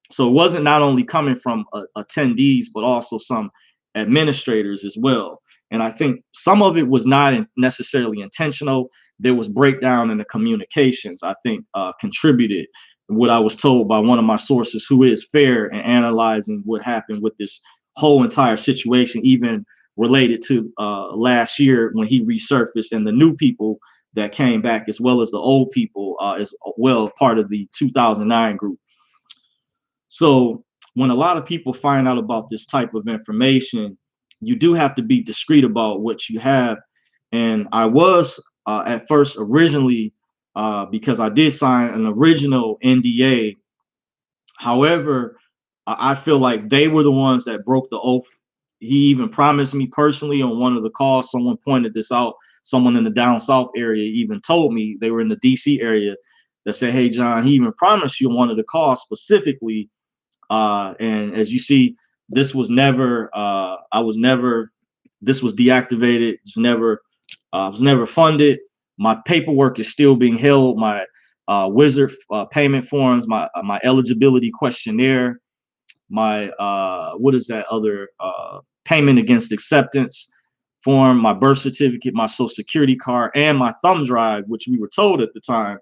So it wasn't not only coming from attendees, but also some administrators as well. And I think some of it was not necessarily intentional. There was breakdown in the communications, I think, contributed. What I was told by one of my sources who is fair in analyzing what happened with this whole entire situation, even related to last year when he resurfaced, and the new people that came back, as well as the old people, as well, part of the 2009 group. So when a lot of people find out about this type of information, you do have to be discreet about what you have. And I was at first originally, because I did sign an original NDA. However, I feel like they were the ones that broke the oath. He even promised me personally on one of the calls, someone pointed this out, someone in the down south area even told me, they were in the DC area, that said, hey, John, he even promised you on one of the calls specifically. And as you see, this was never, this was deactivated, was never funded. My paperwork is still being held, my wizard payment forms, my eligibility questionnaire, my what is that other payment against acceptance form, my birth certificate, my social security card, and my thumb drive, which we were told at the time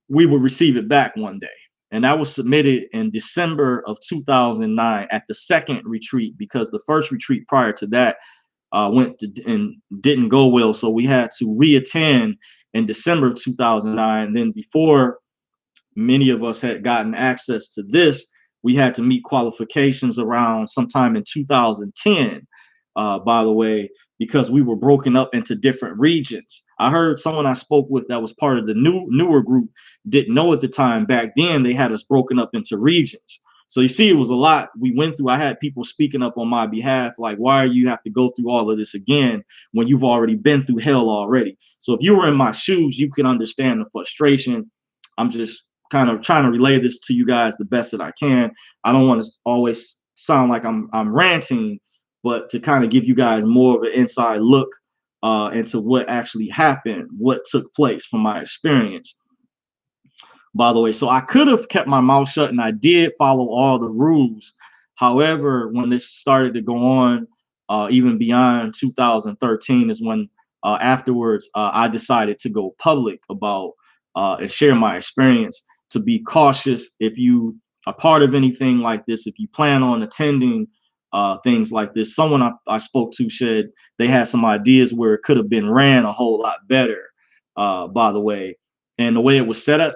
we would receive it back one day. And that was submitted in December of 2009 at the second retreat, because the first retreat prior to that and didn't go well. So we had to reattend in December of 2009. And then before many of us had gotten access to this, we had to meet qualifications around sometime in 2010, by the way, because we were broken up into different regions. I heard someone I spoke with that was part of the newer group didn't know at the time. Back then, they had us broken up into regions. So you see, it was a lot we went through. I had people speaking up on my behalf, like, why do you have to go through all of this again when you've already been through hell already? So if you were in my shoes, you can understand the frustration. I'm just kind of trying to relay this to you guys the best that I can. I don't want to always sound like I'm ranting, but to kind of give you guys more of an inside look into what actually happened, what took place from my experience, by the way. So I could have kept my mouth shut, and I did follow all the rules. However, when this started to go on, even beyond 2013 is when afterwards I decided to go public about and share my experience, to be cautious. If you are part of anything like this, if you plan on attending things like this, someone I spoke to said they had some ideas where it could have been ran a whole lot better, by the way. And the way it was set up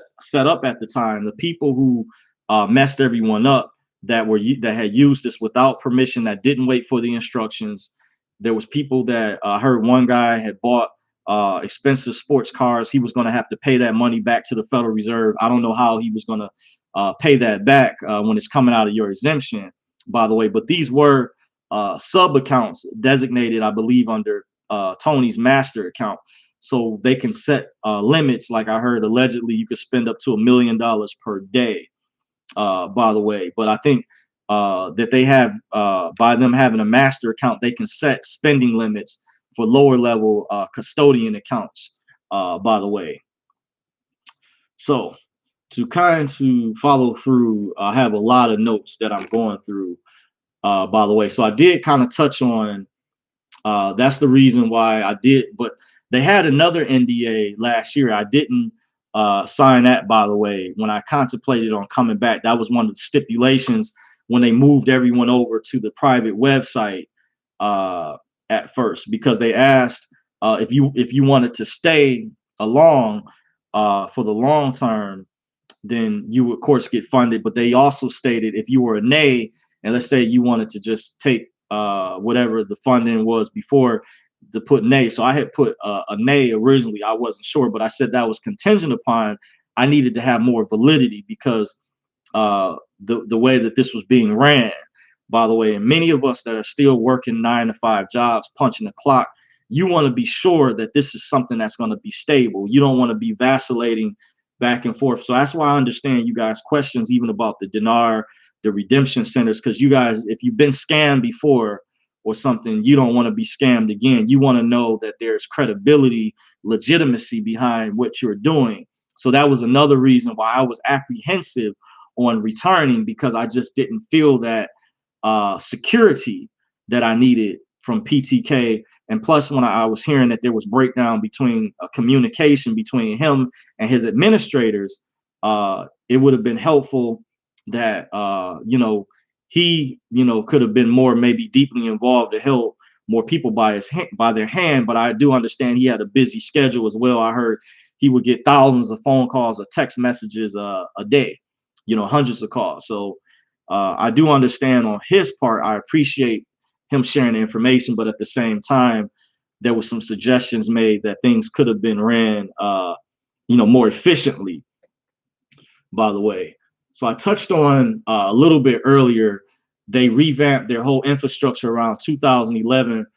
at the time, the people who messed everyone up, that had used this without permission, that didn't wait for the instructions. There was people that I heard one guy had bought expensive sports cars. He was going to have to pay that money back to the Federal Reserve. I don't know how he was going to pay that back when it's coming out of your exemption, by the way. But these were sub accounts designated, I believe, under Tony's master account. So they can set limits. Like I heard, allegedly, you could spend up to $1 million per day, by the way. But I think that they have, by them having a master account, they can set spending limits for lower level custodian accounts, by the way. So to follow through, I have a lot of notes that I'm going through, by the way. So I did kind of touch on, that's the reason why I did, but they had another NDA last year. I didn't sign that, by the way, when I contemplated on coming back. That was one of the stipulations when they moved everyone over to the private website at first, because they asked if you wanted to stay along for the long term, then you would, of course, get funded. But they also stated if you were a nay, and let's say you wanted to just take whatever the funding was before, to put nay. So I had put a nay originally. I wasn't sure, but I said that was contingent upon I needed to have more validity, because the way that this was being ran, by the way, and many of us that are still working 9-to-5 jobs, punching the clock, you want to be sure that this is something that's going to be stable. You don't want to be vacillating back and forth. So that's why I understand you guys' questions, even about the dinar, the redemption centers, because you guys, if you've been scammed before or something, you don't want to be scammed again. You want to know that there's credibility, legitimacy behind what you're doing. So that was another reason why I was apprehensive on returning, because I just didn't feel that security that I needed from PTK. And plus, when I was hearing that there was breakdown between communication between him and his administrators, it would have been helpful that he could have been more, maybe deeply involved to help more people by their hand. But I do understand he had a busy schedule as well. I heard he would get thousands of phone calls or text messages a day, hundreds of calls. So I do understand on his part. I appreciate him sharing the information, but at the same time, there was some suggestions made that things could have been ran more efficiently, by the way. So I touched on a little bit earlier, they revamped their whole infrastructure around 2011,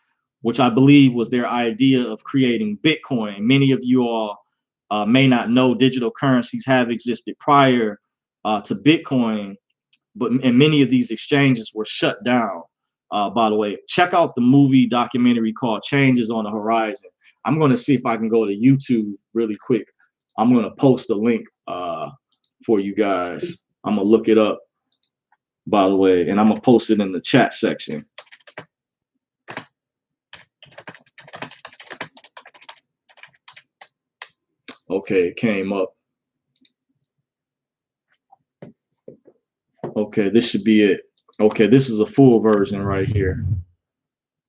which I believe was their idea of creating Bitcoin. Many of you all may not know digital currencies have existed prior to Bitcoin, and many of these exchanges were shut down. By the way, check out the movie documentary called Changes on the Horizon. I'm going to see if I can go to YouTube really quick. I'm going to post a link for you guys. I'm going to look it up, by the way, and I'm going to post it in the chat section. Okay, it came up. Okay, this should be it. Okay, this is a full version right here.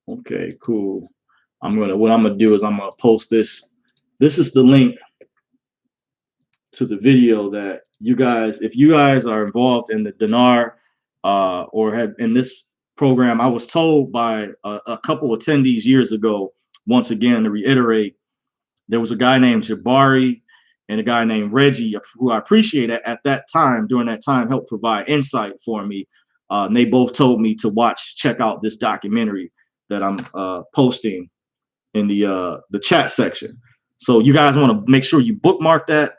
Okay, cool. What I'm gonna do is I'm gonna post this. This is the link to the video that you guys, if you guys are involved in the dinar or have in this program. I was told by a couple attendees years ago, once again, to reiterate, there was a guy named Jabari and a guy named Reggie, who I appreciate at that time, during that time, helped provide insight for me. And they both told me to check out this documentary that I'm posting in the chat section. So you guys want to make sure you bookmark that,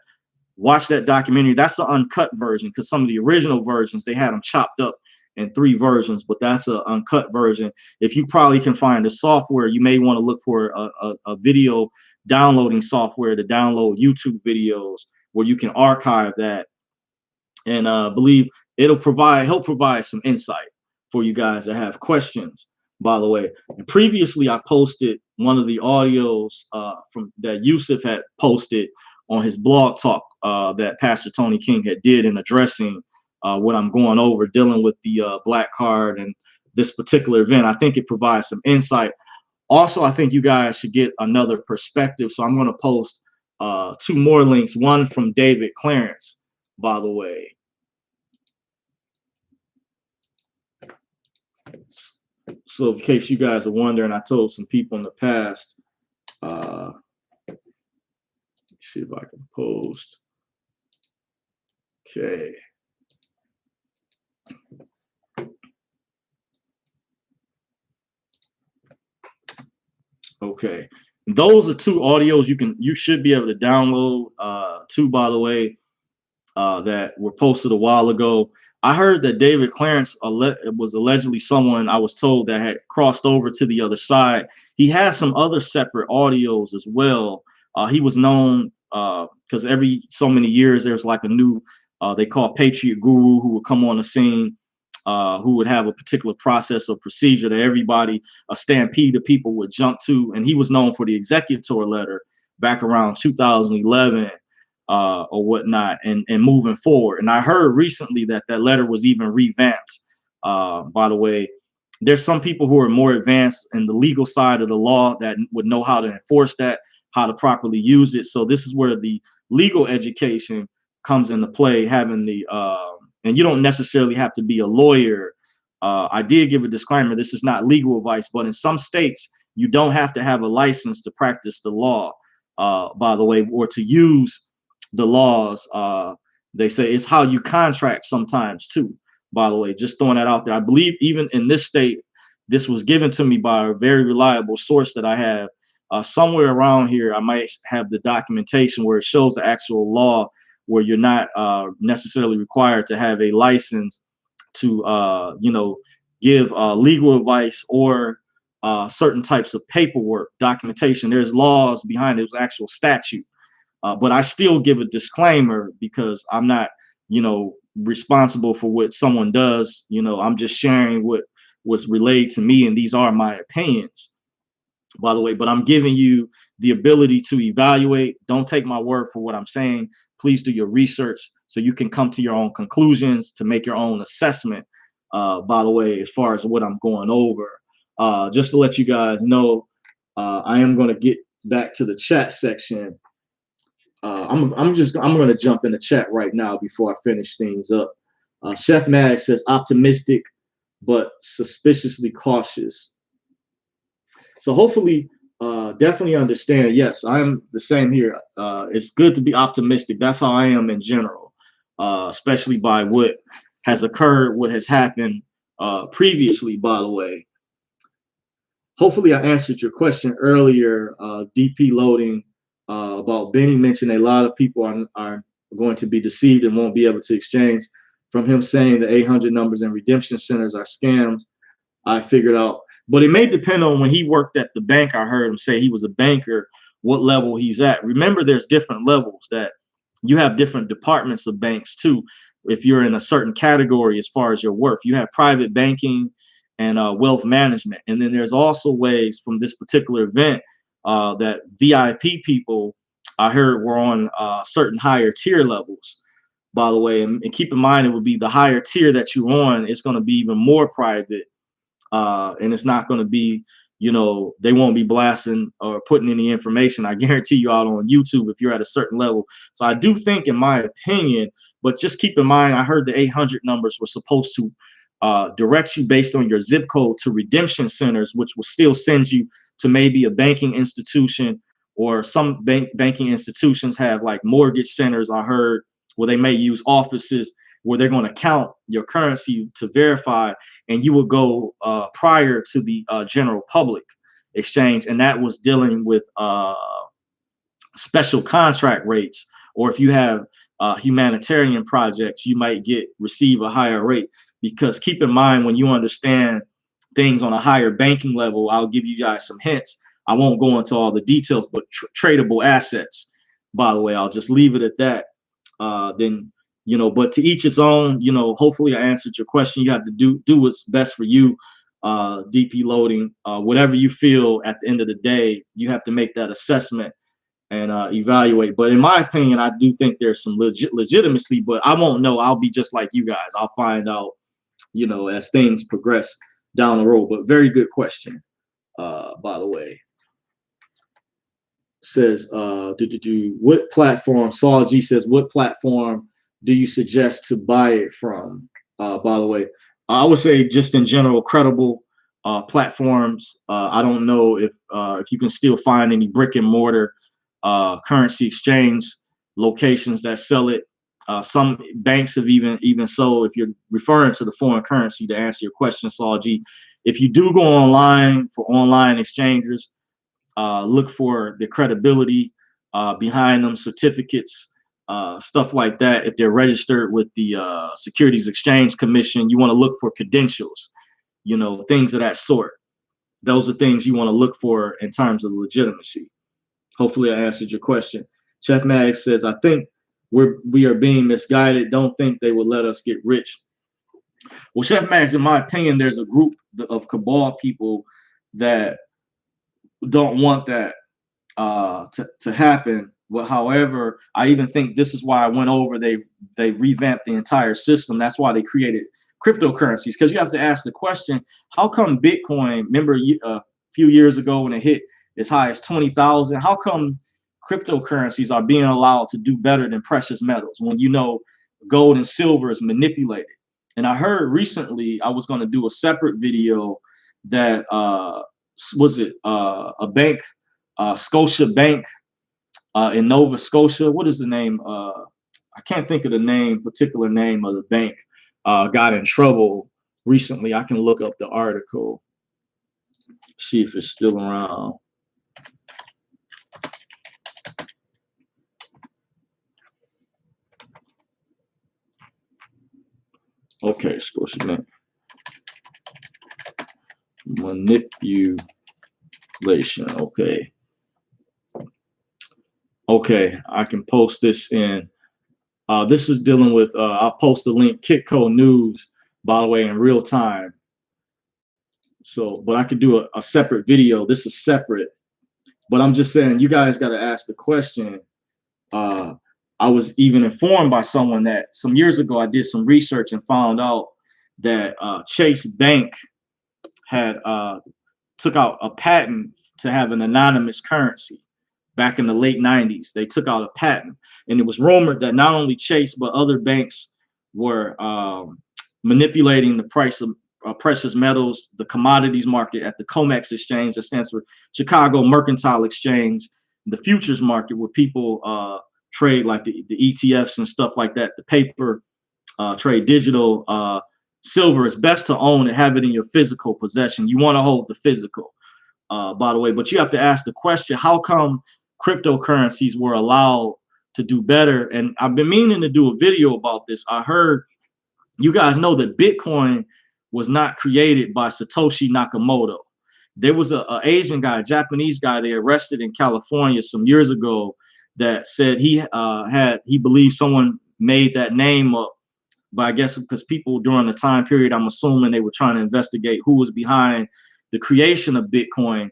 watch that documentary. That's the uncut version, because some of the original versions, they had them chopped up in 3 versions, but that's an uncut version. If you probably can find the software, you may want to look for a video downloading software to download YouTube videos where you can archive that, and believe it'll help provide some insight for you guys that have questions, by the way. And previously I posted one of the audios from that Yusuf had posted on his blog talk that Pastor Tony King had did in addressing what I'm going over, dealing with the black card and this particular event. I think it provides some insight. Also, I think you guys should get another perspective. So I'm going to post 2 more links, one from David Clarence, by the way. So in case you guys are wondering, I told some people in the past, let me see if I can post. Okay. Okay. Those are 2 audios you should be able to download. 2, by the way, that were posted a while ago. I heard that David Clarence was allegedly someone, I was told, that had crossed over to the other side. He has some other separate audios as well. He was known because every so many years there's like a new, they call Patriot Guru, who would come on the scene, who would have a particular process or procedure that everybody, a stampede of people would jump to. And he was known for the executor letter back around 2011. Or whatnot, and moving forward. And I heard recently that letter was even revamped. By the way, there's some people who are more advanced in the legal side of the law that would know how to enforce that, how to properly use it. So this is where the legal education comes into play, having the, and you don't necessarily have to be a lawyer. I did give a disclaimer, this is not legal advice, but in some states, you don't have to have a license to practice the law, by the way, or to use the laws. They say it's how you contract sometimes too, by the way, just throwing that out there. I believe even in this state, this was given to me by a very reliable source that I have somewhere around here. I might have the documentation where it shows the actual law where you're not necessarily required to have a license to give legal advice or certain types of paperwork documentation. There's laws behind it. There's actual statute. But I still give a disclaimer because I'm not, responsible for what someone does. I'm just sharing what was relayed to me, and these are my opinions, by the way. But I'm giving you the ability to evaluate. Don't take my word for what I'm saying. Please do your research so you can come to your own conclusions, to make your own assessment, by the way, as far as what I'm going over. Just to let you guys know, I am going to get back to the chat section. I'm going to jump in the chat right now before I finish things up. Chef Mag says optimistic, but suspiciously cautious. So hopefully, definitely understand. Yes, I am the same here. It's good to be optimistic. That's how I am in general, especially by what has occurred, what has happened previously, by the way. Hopefully I answered your question earlier, DP loading. About Benny mentioned a lot of people are going to be deceived and won't be able to exchange. From him saying the 800 numbers and redemption centers are scams, I figured out. But it may depend on when he worked at the bank. I heard him say he was a banker, what level he's at. Remember, there's different levels, that you have different departments of banks too. If you're in a certain category as far as your worth, you have private banking and wealth management. And then there's also ways from this particular event that VIP people, I heard, were on certain higher tier levels, by the way. And keep in mind, it would be the higher tier that you're on, it's going to be even more private. And it's not going to be, they won't be blasting or putting any information, I guarantee you, out on YouTube if you're at a certain level. So I do think, in my opinion, but just keep in mind, I heard the 800 numbers were supposed to direct you based on your zip code to redemption centers, which will still send you to maybe a banking institution, or some banking institutions have like mortgage centers, I heard, where they may use offices where they're going to count your currency to verify, and you will go prior to the general public exchange. And that was dealing with special contract rates, or if you have humanitarian projects, you might receive a higher rate. because keep in mind, when you understand things on a higher banking level, I'll give you guys some hints. I won't go into all the details, but tradable assets, by the way, I'll just leave it at that. Then, but to each its own. Hopefully I answered your question. You have to do what's best for you. DP loading, whatever you feel at the end of the day, you have to make that assessment and evaluate. But in my opinion, I do think there's some legitimacy, but I won't know. I'll be just like you guys. I'll find out, as things progress down the road. But very good question, by the way. Says, what platform, Saul G says, what platform do you suggest to buy it from? By the way, I would say just in general, credible platforms. I don't know if you can still find any brick and mortar currency exchange locations that sell it. Some banks have even so, if you're referring to the foreign currency, to answer your question, Saul G, if you do go online for online exchangers, look for the credibility behind them, certificates, stuff like that. If they're registered with the Securities Exchange Commission, you want to look for credentials, things of that sort. Those are things you want to look for in terms of legitimacy. Hopefully I answered your question. Chef Mag says, I think we are being misguided. Don't think they will let us get rich. Well, Chef Max, in my opinion, there's a group of cabal people that don't want that to happen. But however, I even think this is why I went over. They revamped the entire system. That's why they created cryptocurrencies, because you have to ask the question: how come Bitcoin? Remember a few years ago when it hit as high as 20,000? How come cryptocurrencies are being allowed to do better than precious metals when gold and silver is manipulated? And I heard recently I was going to do a separate video that a bank, Scotia Bank in Nova Scotia. What is the name? I can't think of the particular name of the bank. Got in trouble recently. I can look up the article, see if it's still around. Okay, Scotia Bank. Manipulation. Okay, I can post this in. This is dealing with, I'll post the link, Kitco News, by the way, in real time. So, but I could do a separate video. This is separate, but I'm just saying, you guys got to ask the question. I was even informed by someone that some years ago, I did some research and found out that Chase Bank had took out a patent to have an anonymous currency. Back in the late 90s, they took out a patent, and it was rumored that not only Chase but other banks were manipulating the price of precious metals, the commodities market at the COMEX exchange, that stands for Chicago Mercantile Exchange, the futures market where people trade like the ETFs and stuff like that, the paper trade digital. Silver is best to own and have it in your physical possession. You want to hold the physical, by the way, but you have to ask the question, how come cryptocurrencies were allowed to do better? And I've been meaning to do a video about this. I heard, you guys know that Bitcoin was not created by Satoshi Nakamoto. There was a Asian guy, a Japanese guy they arrested in California some years ago that said he believed someone made that name up. But I guess because people during the time period, I'm assuming they were trying to investigate who was behind the creation of Bitcoin.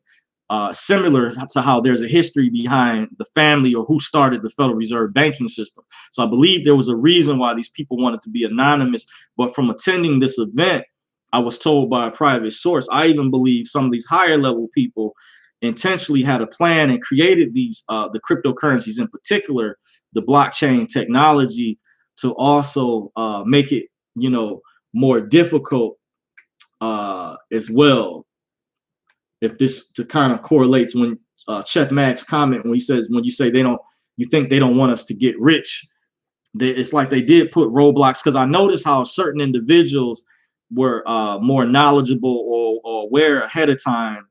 Similar to how there's a history behind the family or who started the Federal Reserve banking system. So I believe there was a reason why these people wanted to be anonymous. But from attending this event, I was told by a private source, I even believe some of these higher level people intentionally had a plan and created these the cryptocurrencies, in particular the blockchain technology, to also make it more difficult as well. If this to kind of correlates when Chef Max comment when he says, when you say you think they don't want us to get rich, it's like they did put roadblocks, because I noticed how certain individuals were more knowledgeable or aware ahead of time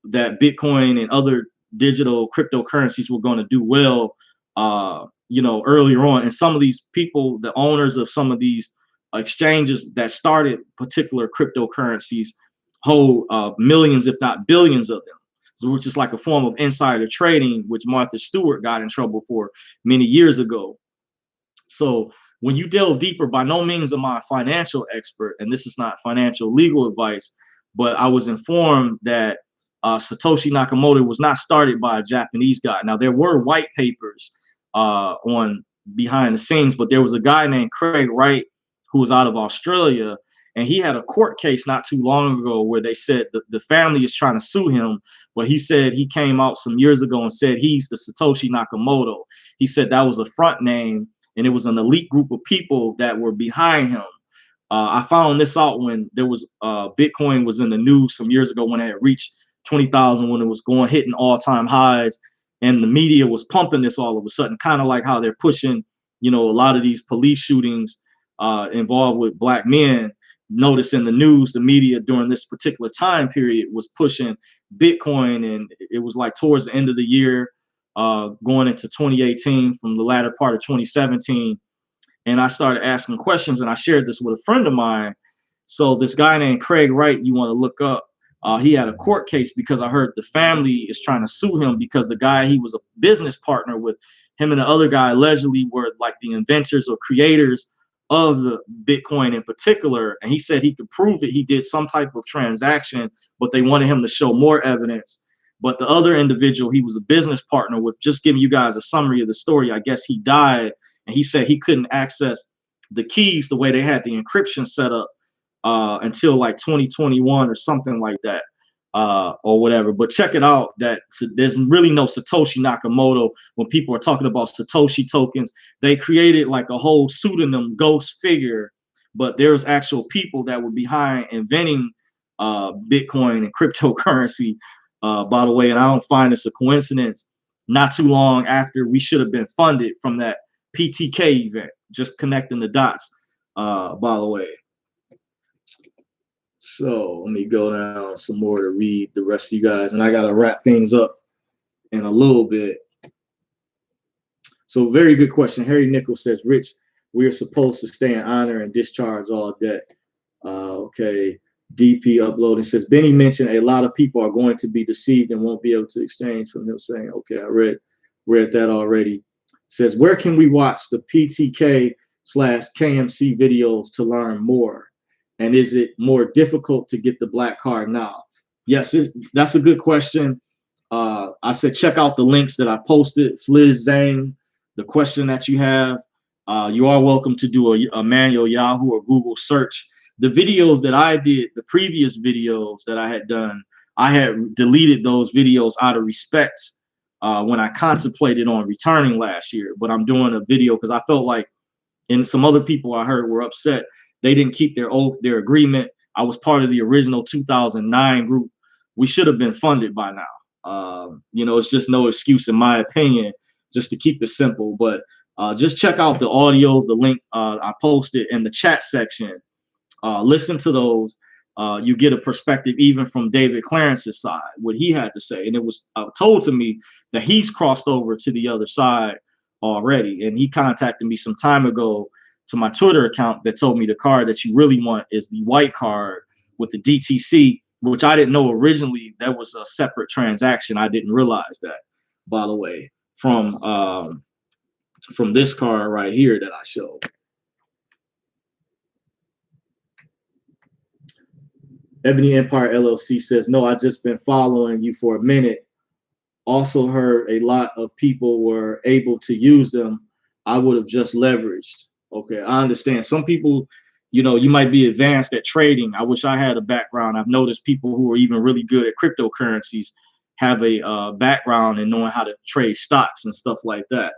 that Bitcoin and other digital cryptocurrencies were going to do well, earlier on. And some of these people, the owners of some of these exchanges that started particular cryptocurrencies hold millions, if not billions of them. So, which is like a form of insider trading, which Martha Stewart got in trouble for many years ago. So when you delve deeper, by no means am I a financial expert, and this is not financial legal advice, but I was informed that Satoshi Nakamoto was not started by a Japanese guy. Now, there were white papers on behind the scenes, but there was a guy named Craig Wright who was out of Australia, and he had a court case not too long ago where they said the family is trying to sue him, but he said he came out some years ago and said he's the Satoshi Nakamoto. He said that was a front name, and it was an elite group of people that were behind him. I found this out when there was Bitcoin was in the news some years ago when it had reached 20,000, when it was hitting all-time highs, and the media was pumping this all of a sudden, kind of like how they're pushing, a lot of these police shootings involved with black men. Notice in the news, the media during this particular time period was pushing Bitcoin, and it was like towards the end of the year, going into 2018, from the latter part of 2017. And I started asking questions, and I shared this with a friend of mine. So this guy named Craig Wright, you want to look up, he had a court case because I heard the family is trying to sue him because the guy he was a business partner with, him and the other guy allegedly were like the inventors or creators of the Bitcoin in particular. And he said he could prove it. He did some type of transaction, but they wanted him to show more evidence. But the other individual he was a business partner with, just giving you guys a summary of the story, I guess he died, and he said he couldn't access the keys the way they had the encryption set up until like 2021 or something like that, or whatever. But check it out, that there's really no Satoshi Nakamoto. When people are talking about Satoshi tokens, they created like a whole pseudonym ghost figure, but there's actual people that were behind inventing Bitcoin and cryptocurrency, by the way. And I don't find this a coincidence. Not too long after we should have been funded from that PTK event, just connecting the dots, by the way. So let me go down some more to read the rest of you guys, and I got to wrap things up in a little bit. So very good question. Harry Nichols says, Rich, we are supposed to stay in honor and discharge all debt. Okay. DP uploading says, Benny mentioned a lot of people are going to be deceived and won't be able to exchange from him saying, okay, I read that already. Says, where can we watch the PTK/KMC videos to learn more? And is it more difficult to get the black card now? Yes, that's a good question. I said, check out the links that I posted. Fliz Zhang, the question that you have, you are welcome to do a manual Yahoo or Google search. The videos that I did, the previous videos that I had done, I had deleted those videos out of respect when I contemplated on returning last year. But I'm doing a video because I felt like, and some other people I heard were upset, they didn't keep their oath, their agreement. I was part of the original 2009 group. We should have been funded by now. It's just no excuse, in my opinion, just to keep it simple. But just check out the audios, the link I posted in the chat section. Listen to those. You get a perspective even from David Clarence's side, what he had to say. And it was told to me that he's crossed over to the other side already. And he contacted me some time ago to my Twitter account that told me the card that you really want is the white card with the DTC, which I didn't know originally that was a separate transaction. I didn't realize that, by the way, from this card right here that I showed. Ebony Empire LLC says, no, I've just been following you for a minute. Also heard a lot of people were able to use them. I would have just leveraged. Okay, I understand. Some people, you might be advanced at trading. I wish I had a background. I've noticed people who are even really good at cryptocurrencies have a background in knowing how to trade stocks and stuff like that.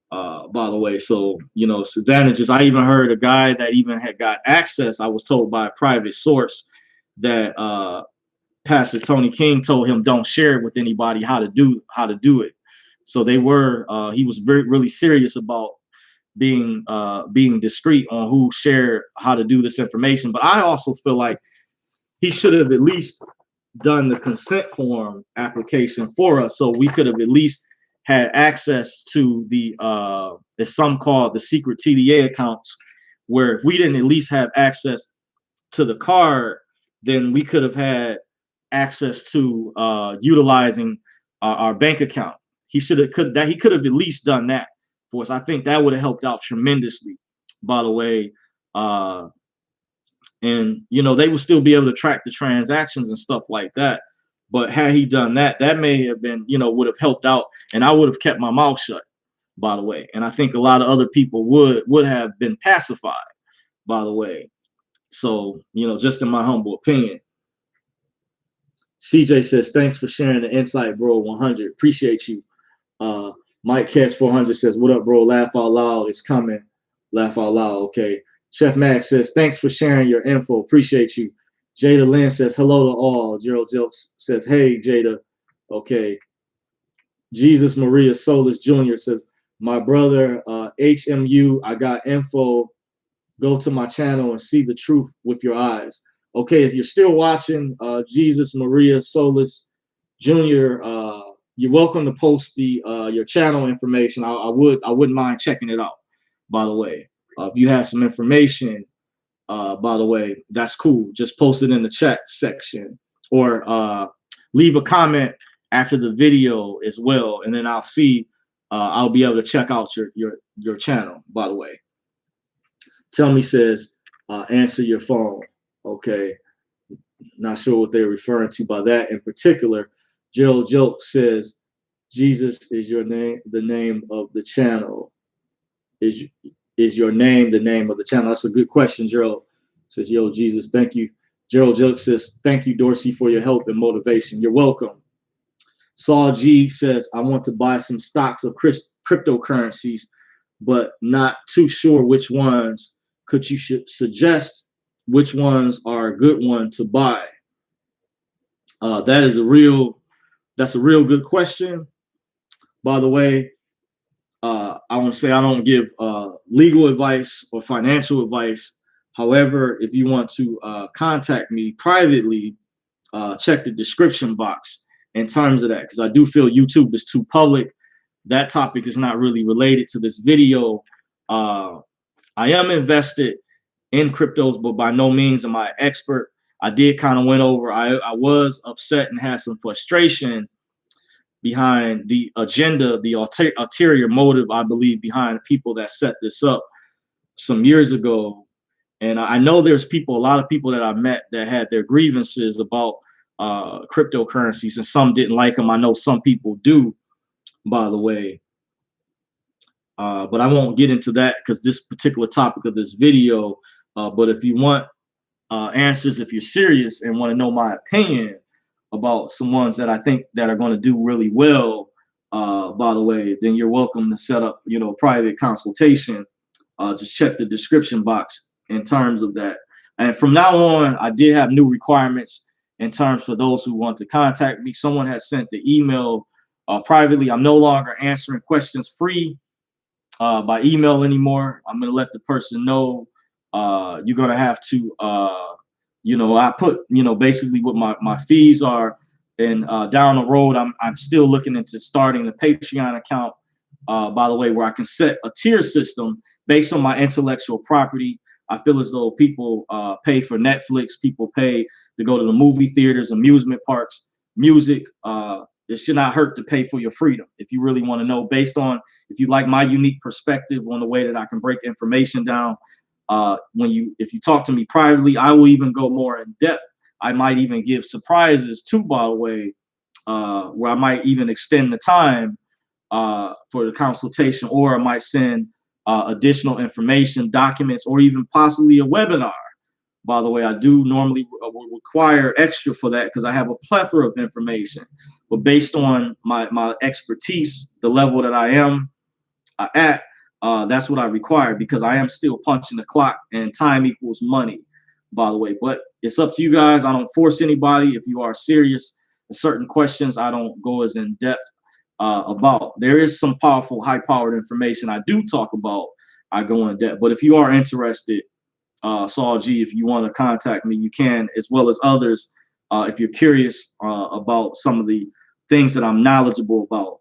By the way, so, it's advantages. I even heard a guy that even had got access. I was told by a private source that Pastor Tony King told him don't share it with anybody how to do it. So he was really serious about being discreet on who shared how to do this information. But I also feel like he should have at least done the consent form application for us, so we could have at least had access to the as some call the secret TDA accounts, where if we didn't at least have access to the card, then we could have had access to utilizing our bank account. He could have at least done that for us. I think that would have helped out tremendously, by the way. And they would still be able to track the transactions and stuff like that. But had he done that, that may have been, would have helped out, and I would have kept my mouth shut, by the way. And I think a lot of other people would have been pacified, by the way. So, just in my humble opinion. CJ says, thanks for sharing the insight, bro. 100. Appreciate you. Mike Cash 400 says, what up, bro? Laugh out loud. It's coming. Laugh out loud. Okay. Chef Max says, thanks for sharing your info. Appreciate you. Jada Lynn says, hello to all. Gerald Jokes says, hey, Jada. Okay. Jesus Maria Solis Jr. says, my brother, HMU, I got info. Go to my channel and see the truth with your eyes. Okay, if you're still watching, Jesus Maria Solis Jr., you're welcome to post your channel information. I wouldn't mind checking it out, by the way. If you have some information, by the way, that's cool. Just post it in the chat section, or leave a comment after the video as well, and then I'll see. I'll be able to check out your channel, by the way. Tell me says, answer your phone. Okay. Not sure what they're referring to by that in particular. Gerald Joke says, Jesus is your name, the name of the channel. Is your name the name of the channel? That's a good question, Gerald. Says, yo, Jesus, thank you. Gerald Joke says, thank you, Dorsey, for your help and motivation. You're welcome. Saul G says, I want to buy some stocks of cryptocurrencies, but not too sure which ones. Could you suggest which ones are a good one to buy? That's a real good question. By the way, I want to say I don't give legal advice or financial advice. However, if you want to contact me privately, check the description box in terms of that, because I do feel YouTube is too public. That topic is not really related to this video. I am invested in cryptos, but by no means am I an expert. I did kind of went over. I was upset and had some frustration behind the agenda, the ulterior motive, I believe, behind the people that set this up some years ago. And I know there's a lot of people that I met that had their grievances about cryptocurrencies, and some didn't like them. I know some people do, by the way. But I won't get into that because this particular topic of this video. But if you want answers, if you're serious and want to know my opinion about some ones that I think that are going to do really well, by the way, then you're welcome to set up, private consultation. Just check the description box in terms of that. And from now on, I did have new requirements in terms for those who want to contact me. Someone has sent the email privately. I'm no longer answering questions free by email anymore. I'm going to let the person know you're going to have to, I put, basically what my fees are. And down the road, I'm still looking into starting the Patreon account, by the way, where I can set a tier system based on my intellectual property. I feel as though people pay for Netflix, people pay to go to the movie theaters, amusement parks, music. It should not hurt to pay for your freedom. If you really want to know, based on if you like my unique perspective on the way that I can break information down, if you talk to me privately, I will even go more in depth. I might even give surprises too, by the way, where I might even extend the time for the consultation, or I might send additional information, documents, or even possibly a webinar. By the way, I do normally require extra for that because I have a plethora of information. But based on my expertise, the level that I am at, that's what I require, because I am still punching the clock, and time equals money, by the way. But it's up to you guys. I don't force anybody. If you are serious in certain questions, I don't go as in depth about. There is some powerful, high-powered information I do talk about. I go in depth. But if you are interested, Saul G, if you want to contact me, you can, as well as others. If you're curious about some of the things that I'm knowledgeable about,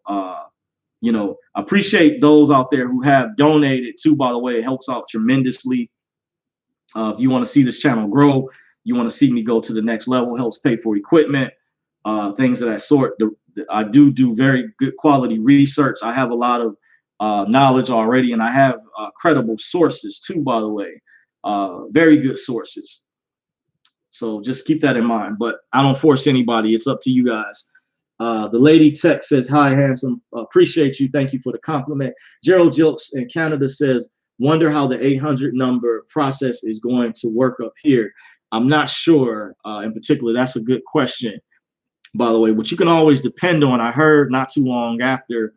appreciate those out there who have donated too, by the way. It helps out tremendously. If you want to see this channel grow, you want to see me go to the next level, helps pay for equipment, things of that sort. I do very good quality research. I have a lot of knowledge already, and I have credible sources too, by the way, very good sources. So just keep that in mind. But I don't force anybody. It's up to you guys. The lady tech says, hi, handsome. Appreciate you. Thank you for the compliment. Gerald Jilks in Canada says, wonder how the 800 number process is going to work up here. I'm not sure in particular. That's a good question, by the way, which you can always depend on. I heard not too long after,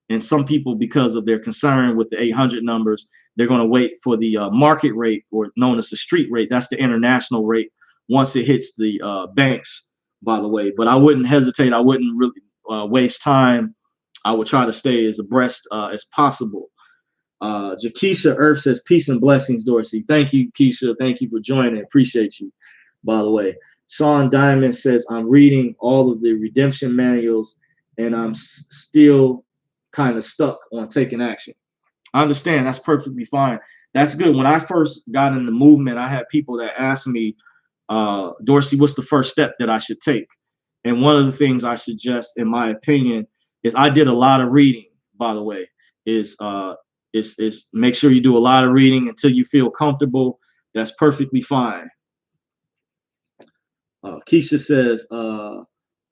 and some people, because of their concern with the 800 numbers, they're going to wait for the market rate, or known as the street rate. That's the international rate once it hits the banks, by the way. But I wouldn't hesitate. I wouldn't really waste time. I would try to stay as abreast as possible. Jakesha Earth says, peace and blessings, Dorsey. Thank you, Keisha. Thank you for joining. Appreciate you, by the way. Sean Diamond says, I'm reading all of the redemption manuals, and I'm still kind of stuck on taking action. I understand. That's perfectly fine. That's good. When I first got in the movement, I had people that asked me, Dorsey, what's the first step that I should take? And one of the things I suggest, in my opinion, is I did a lot of reading, by the way, is make sure you do a lot of reading until you feel comfortable. That's perfectly fine. Keisha says,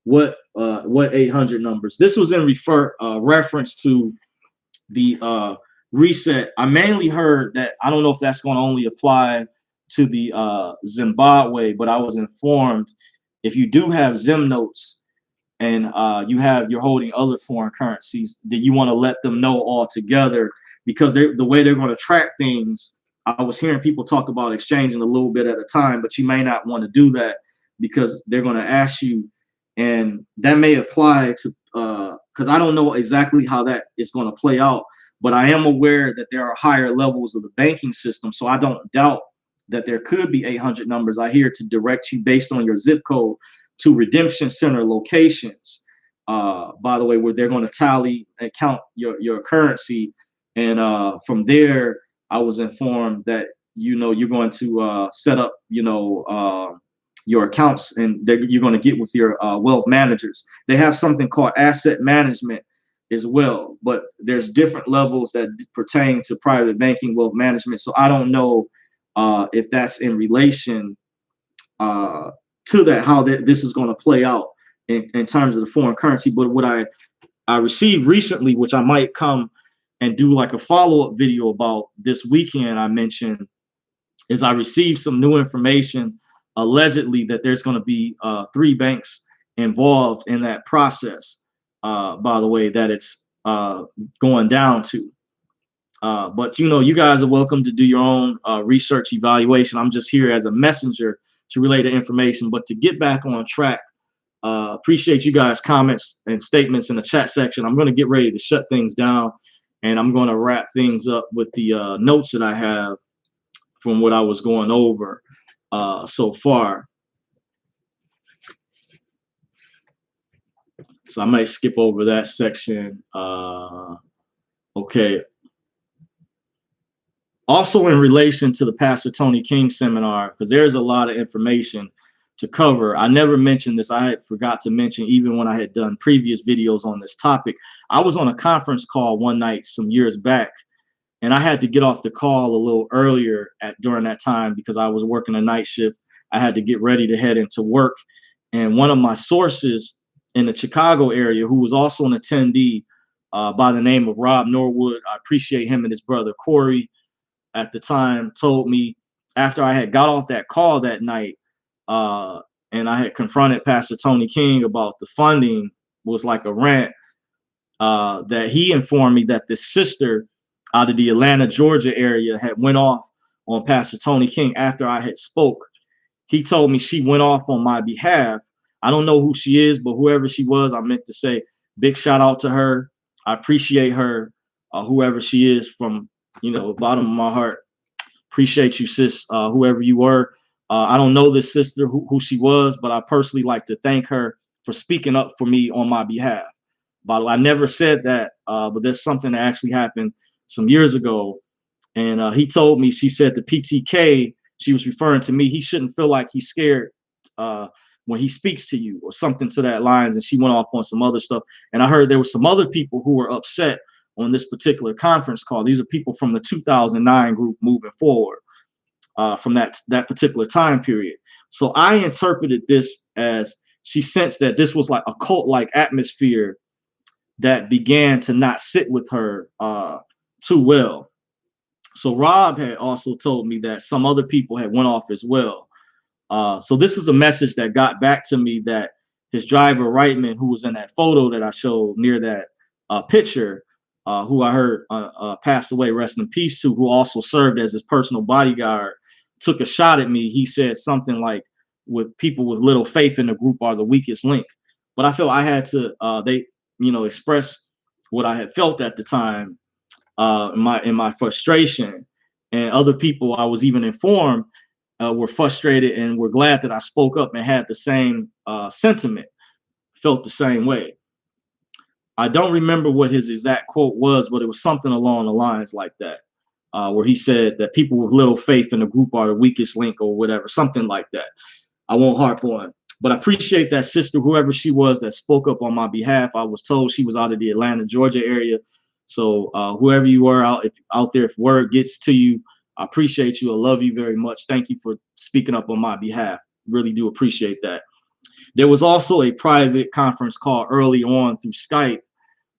what 800 numbers? This was in reference to the reset. I mainly heard that, I don't know if that's going to only apply to the Zimbabwe, but I was informed if you do have Zim notes and you're holding other foreign currencies, that you want to let them know altogether, because the way they're going to track things. I was hearing people talk about exchanging a little bit at a time, but you may not want to do that because they're going to ask you, and that may apply to because I don't know exactly how that is going to play out, but I am aware that there are higher levels of the banking system, so I don't doubt that there could be 800 numbers. I hear to direct you based on your zip code to redemption center locations, by the way, where they're going to tally and count your currency, and from there, I was informed that you're going to set up your accounts, and you're going to get with your wealth managers. They have something called asset management as well, but there's different levels that pertain to private banking, wealth management. So I don't know if that's in relation to that, how this is going to play out in terms of the foreign currency. But what I received recently, which I might come and do like a follow-up video about this weekend, I mentioned, is I received some new information, allegedly, that there's going to be 3 banks involved in that process, by the way, that it's going down to. But you guys are welcome to do your own research evaluation. I'm just here as a messenger to relay the information. But to get back on track, appreciate you guys' comments and statements in the chat section. I'm going to get ready to shut things down, and I'm going to wrap things up with the notes that I have from what I was going over so far. So I might skip over that section. Okay. Also, in relation to the Pastor Tony King seminar, because there's a lot of information to cover. I never mentioned this. I had forgot to mention, even when I had done previous videos on this topic. I was on a conference call one night some years back, and I had to get off the call a little earlier during that time because I was working a night shift. I had to get ready to head into work. And one of my sources in the Chicago area, who was also an attendee by the name of Rob Norwood, I appreciate him, and his brother Corey at the time, told me, after I had got off that call that night, and I had confronted Pastor Tony King about the funding, was like a rant, that he informed me that this sister out of the Atlanta, Georgia area had went off on Pastor Tony King after I had spoke. He told me she went off on my behalf. I don't know who she is, but whoever she was, I meant to say big shout out to her. I appreciate her, whoever she is, from the bottom of my heart. Appreciate you, sis, whoever you were. I don't know this sister, who she was, but I personally like to thank her for speaking up for me on my behalf. By the way, I never said that, but there's something that actually happened some years ago. And he told me, she said the PTK she was referring to me. He shouldn't feel like he's scared when he speaks to you, or something to that lines. And she went off on some other stuff. And I heard there were some other people who were upset on this particular conference call. These are people from the 2009 group moving forward, from that particular time period. So I interpreted this as she sensed that this was like a cult-like atmosphere that began to not sit with her too well. So Rob had also told me that some other people had went off as well. So this is a message that got back to me, that his driver Reitman, who was in that photo that I showed near that picture, who I heard passed away, rest in peace, to, who also served as his personal bodyguard, took a shot at me. He said something like, "With people with little faith in the group are the weakest link." But I felt I had to express what I had felt at the time, in my frustration. And other people, I was even informed, were frustrated and were glad that I spoke up and had the same sentiment, felt the same way. I don't remember what his exact quote was, but it was something along the lines like that, where he said that people with little faith in the group are the weakest link, or whatever, something like that. I won't harp on. But I appreciate that sister, whoever she was, that spoke up on my behalf. I was told she was out of the Atlanta, Georgia area. So whoever you are out there, if word gets to you, I appreciate you. I love you very much. Thank you for speaking up on my behalf. Really do appreciate that. There was also a private conference call early on through Skype,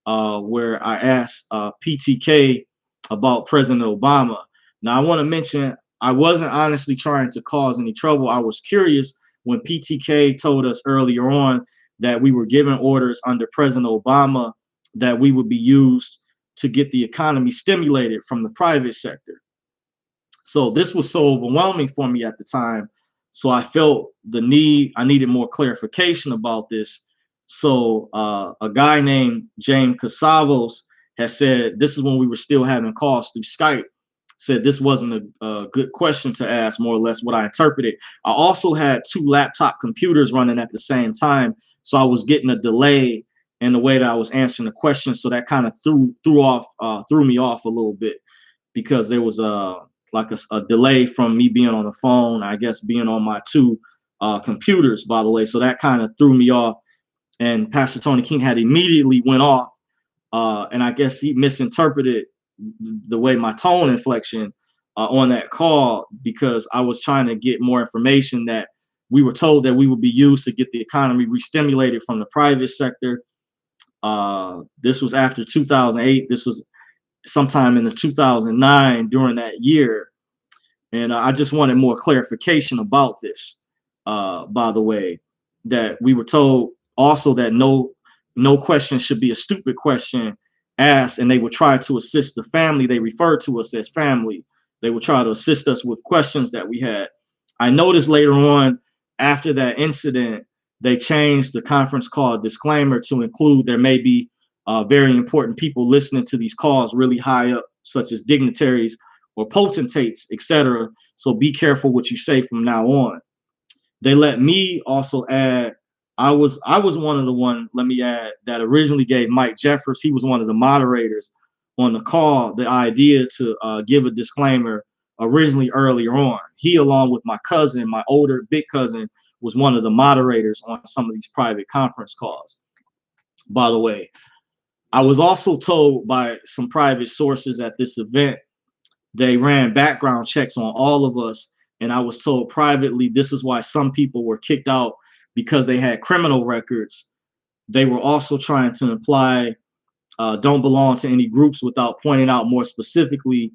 where I asked PTK about President Obama. Now, I want to mention, I wasn't honestly trying to cause any trouble. I was curious when PTK told us earlier on that we were given orders under President Obama that we would be used to get the economy stimulated from the private sector. So this was so overwhelming for me at the time. So I felt I needed more clarification about this. So a guy named James Casavos has said, this is when we were still having calls through Skype, said this wasn't a good question to ask, more or less what I interpreted. I also had 2 laptop computers running at the same time, so I was getting a delay in the way that I was answering the question. So that kind of threw me off a little bit, because there was like a delay from me being on the phone, I guess being on my 2 computers, by the way. So that kind of threw me off. And Pastor Tony King had immediately went off, and I guess he misinterpreted the way my tone inflection on that call, because I was trying to get more information that we were told that we would be used to get the economy re-stimulated from the private sector. This was after 2008. This was sometime in the 2009 during that year. And I just wanted more clarification about this, by the way, that we were told also that no question should be a stupid question asked, and they would try to assist the family. They referred to us as family. They would try to assist us with questions that we had. I noticed later on, after that incident, they changed the conference call disclaimer to include there may be very important people listening to these calls really high up, such as dignitaries or potentates, etc. So be careful what you say from now on. They let me also add, I was one of the one, let me add, that originally gave Mike Jeffers, he was one of the moderators on the call, the idea to give a disclaimer originally earlier on. He, along with my cousin, my older big cousin, was one of the moderators on some of these private conference calls, by the way. I was also told by some private sources at this event, they ran background checks on all of us. And I was told privately, this is why some people were kicked out, because they had criminal records. They were also trying to imply don't belong to any groups, without pointing out more specifically.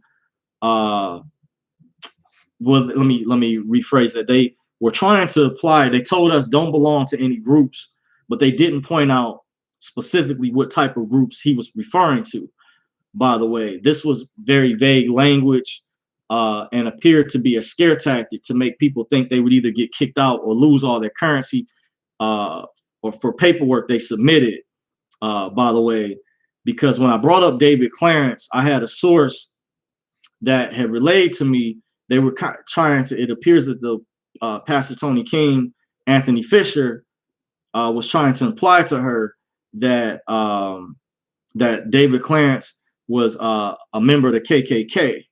Well, let me rephrase that. They were trying to apply, they told us don't belong to any groups, but they didn't point out specifically what type of groups he was referring to. By the way, this was very vague language, and appeared to be a scare tactic to make people think they would either get kicked out or lose all their currency, or for paperwork they submitted, by the way. Because when I brought up David Clarence, I had a source that had relayed to me, they were trying to, it appears that the Pastor Tony King, Anthony Fisher, was trying to imply to her that that David Clarence was a member of the KKK.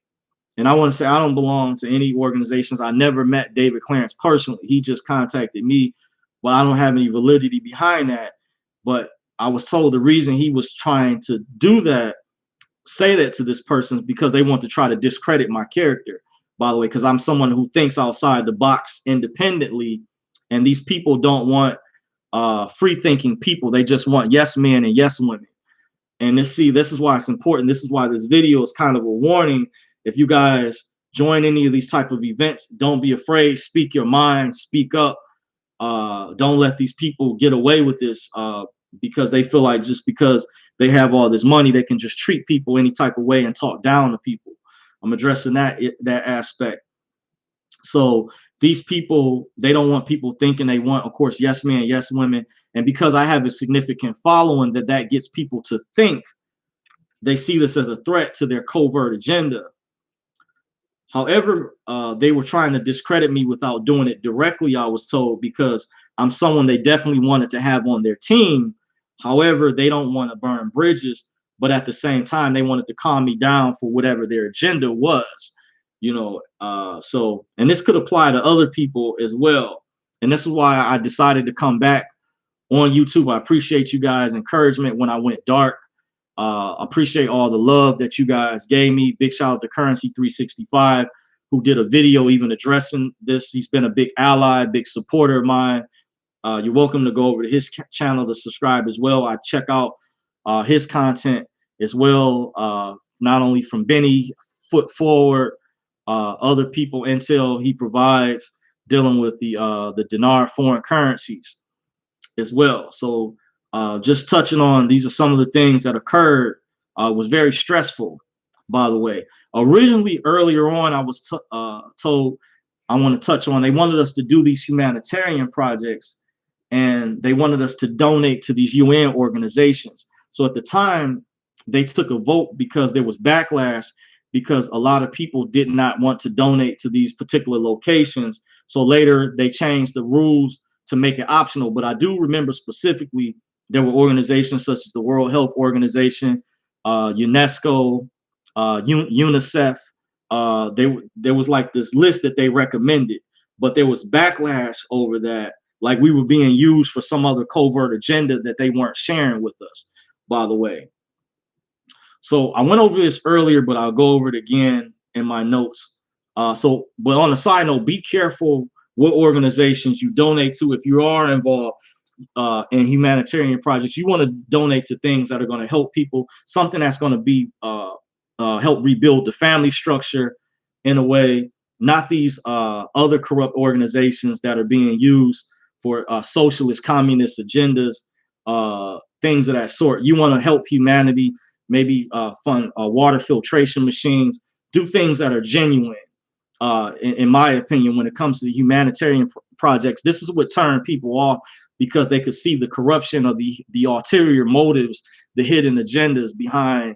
And I want to say I don't belong to any organizations. I never met David Clarence personally. He just contacted me, but I don't have any validity behind that. But I was told the reason he was trying to do that, say that to this person, is because they want to try to discredit my character, by the way, because I'm someone who thinks outside the box independently. And these people don't want free thinking people. They just want yes men and yes women. And this is why it's important. This is why this video is kind of a warning. If you guys join any of these type of events, don't be afraid. Speak your mind. Speak up. Don't let these people get away with this because they feel like just because they have all this money, they can just treat people any type of way and talk down to people. I'm addressing that aspect. So these people, they don't want people thinking they want, of course, yes men, yes women. And because I have a significant following, that gets people to think they see this as a threat to their covert agenda. However, they were trying to discredit me without doing it directly, I was told, because I'm someone they definitely wanted to have on their team. However, they don't want to burn bridges, but at the same time, they wanted to calm me down for whatever their agenda was. So, and this could apply to other people as well. And this is why I decided to come back on YouTube. I appreciate you guys' encouragement when I went dark. Appreciate all the love that you guys gave me. Big shout out to Currency 365, who did a video even addressing this. He's been a big ally, big supporter of mine. You're welcome to go over to his channel to subscribe as well. I check out his content as well, not only from Benny, Foot Forward, other people, intel he provides dealing with the dinar foreign currencies as well. So just touching on, these are some of the things that occurred. Was very stressful, by the way. Originally, earlier on, I was told I want to touch on, they wanted us to do these humanitarian projects, and they wanted us to donate to these UN organizations. So at the time, they took a vote because there was backlash, because a lot of people did not want to donate to these particular locations. So later, they changed the rules to make it optional. But I do remember specifically there were organizations such as the World Health Organization, UNESCO, UNICEF. There was like this list that they recommended, but there was backlash over that, like we were being used for some other covert agenda that they weren't sharing with us, by the way. So I went over this earlier, but I'll go over it again in my notes. But on a side note, be careful what organizations you donate to. If you are involved in humanitarian projects, you want to donate to things that are going to help people, something that's going to be help rebuild the family structure in a way, not these other corrupt organizations that are being used for socialist, communist agendas, things of that sort. You want to help humanity, maybe fund water filtration machines, do things that are genuine. In my opinion, when it comes to the humanitarian projects, this is what turned people off, because they could see the corruption of the ulterior motives, the hidden agendas behind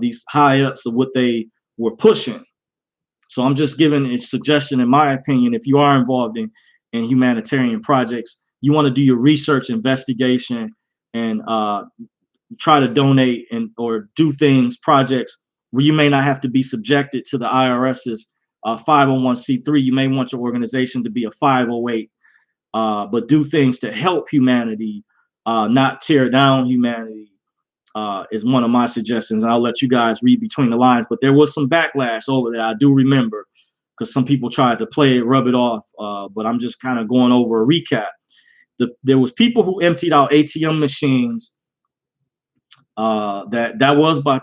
these high ups of what they were pushing. So I'm just giving a suggestion, in my opinion. If you are involved in humanitarian projects, you want to do your research, investigation, and try to donate or do projects where you may not have to be subjected to the IRS's 501c3. You may want your organization to be a 508, but do things to help humanity, not tear down humanity, is one of my suggestions. And I'll let you guys read between the lines. But there was some backlash over that, I do remember, because some people tried to play it, rub it off. But I'm just kind of going over a recap. There was people who emptied out ATM machines. That was by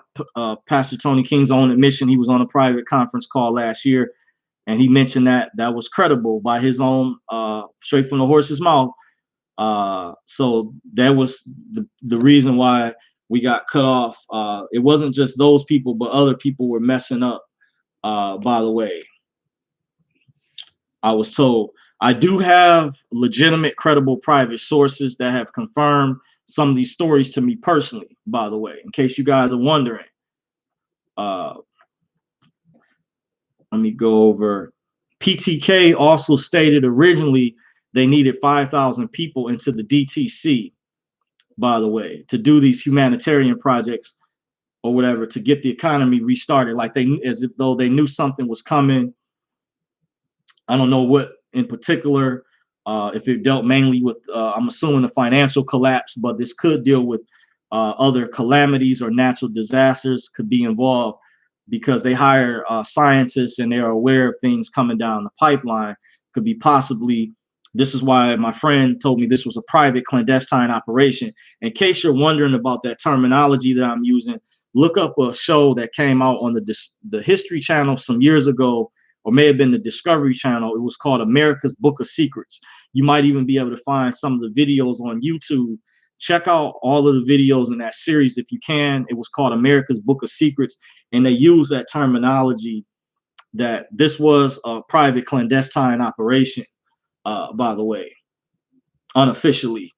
Pastor Tony King's own admission. He was on a private conference call last year, and he mentioned that was credible by his own, straight from the horse's mouth. So that was the reason why we got cut off. It wasn't just those people, but other people were messing up. By the way, I was told. I do have legitimate, credible private sources that have confirmed some of these stories to me personally, by the way, in case you guys are wondering. Let me go over. PTK also stated originally they needed 5,000 people into the DTC, by the way, to do these humanitarian projects or whatever to get the economy restarted, like as if though they knew something was coming. I don't know what in particular, if it dealt mainly with, I'm assuming the financial collapse, but this could deal with other calamities or natural disasters could be involved, because they hire scientists and they're aware of things coming down the pipeline. Could be possibly, this is why my friend told me this was a private clandestine operation. In case you're wondering about that terminology that I'm using, look up a show that came out on the History Channel some years ago, or may have been the Discovery Channel. It was called America's Book of Secrets. You might even be able to find some of the videos on YouTube. Check out all of the videos in that series if you can. It was called America's Book of Secrets, and they use that terminology that this was a private clandestine operation, by the way, unofficially.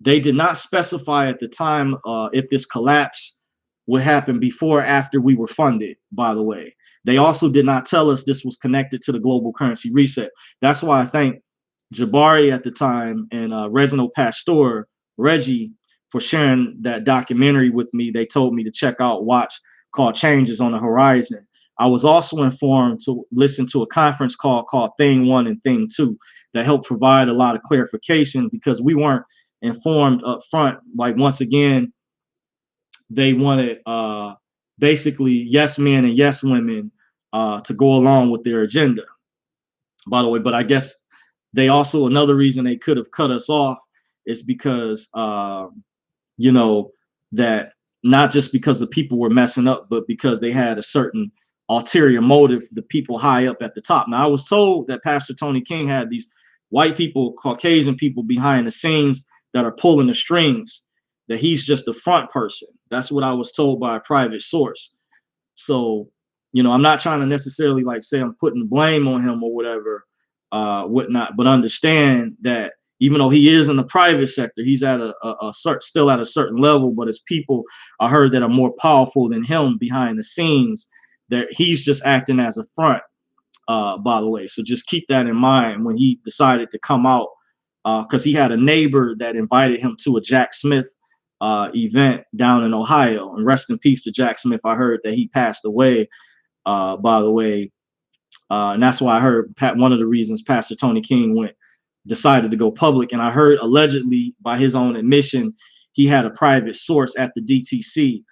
They did not specify at the time if this collapse would happen before or after we were funded, by the way. They also did not tell us this was connected to the global currency reset. That's why I thank Jabari at the time and Reginald Pastor, Reggie, for sharing that documentary with me. They told me to check out, watch, called Changes on the Horizon. I was also informed to listen to a conference call called Thing 1 and Thing 2 that helped provide a lot of clarification, because we weren't informed up front. Like, once again, they wanted basically yes men and yes women to go along with their agenda, by the way. But I guess they also, another reason they could have cut us off is because you know, that not just because the people were messing up, but because they had a certain ulterior motive, the people high up at the top. Now, I was told that Pastor Tony King had these white people, Caucasian people behind the scenes that are pulling the strings, that he's just the front person. That's what I was told by a private source. So, you know, I'm not trying to necessarily like say I'm putting blame on him or whatever, whatnot, but understand that even though he is in the private sector, he's at still at a certain level, but his people, I heard, that are more powerful than him behind the scenes, that he's just acting as a front, by the way. So just keep that in mind when he decided to come out, because he had a neighbor that invited him to a Jack Smith event down in Ohio. And rest in peace to Jack Smith. I heard that he passed away, by the way. And that's why I heard one of the reasons Pastor Tony King decided to go public. And I heard, allegedly, by his own admission, he had a private source at the DTC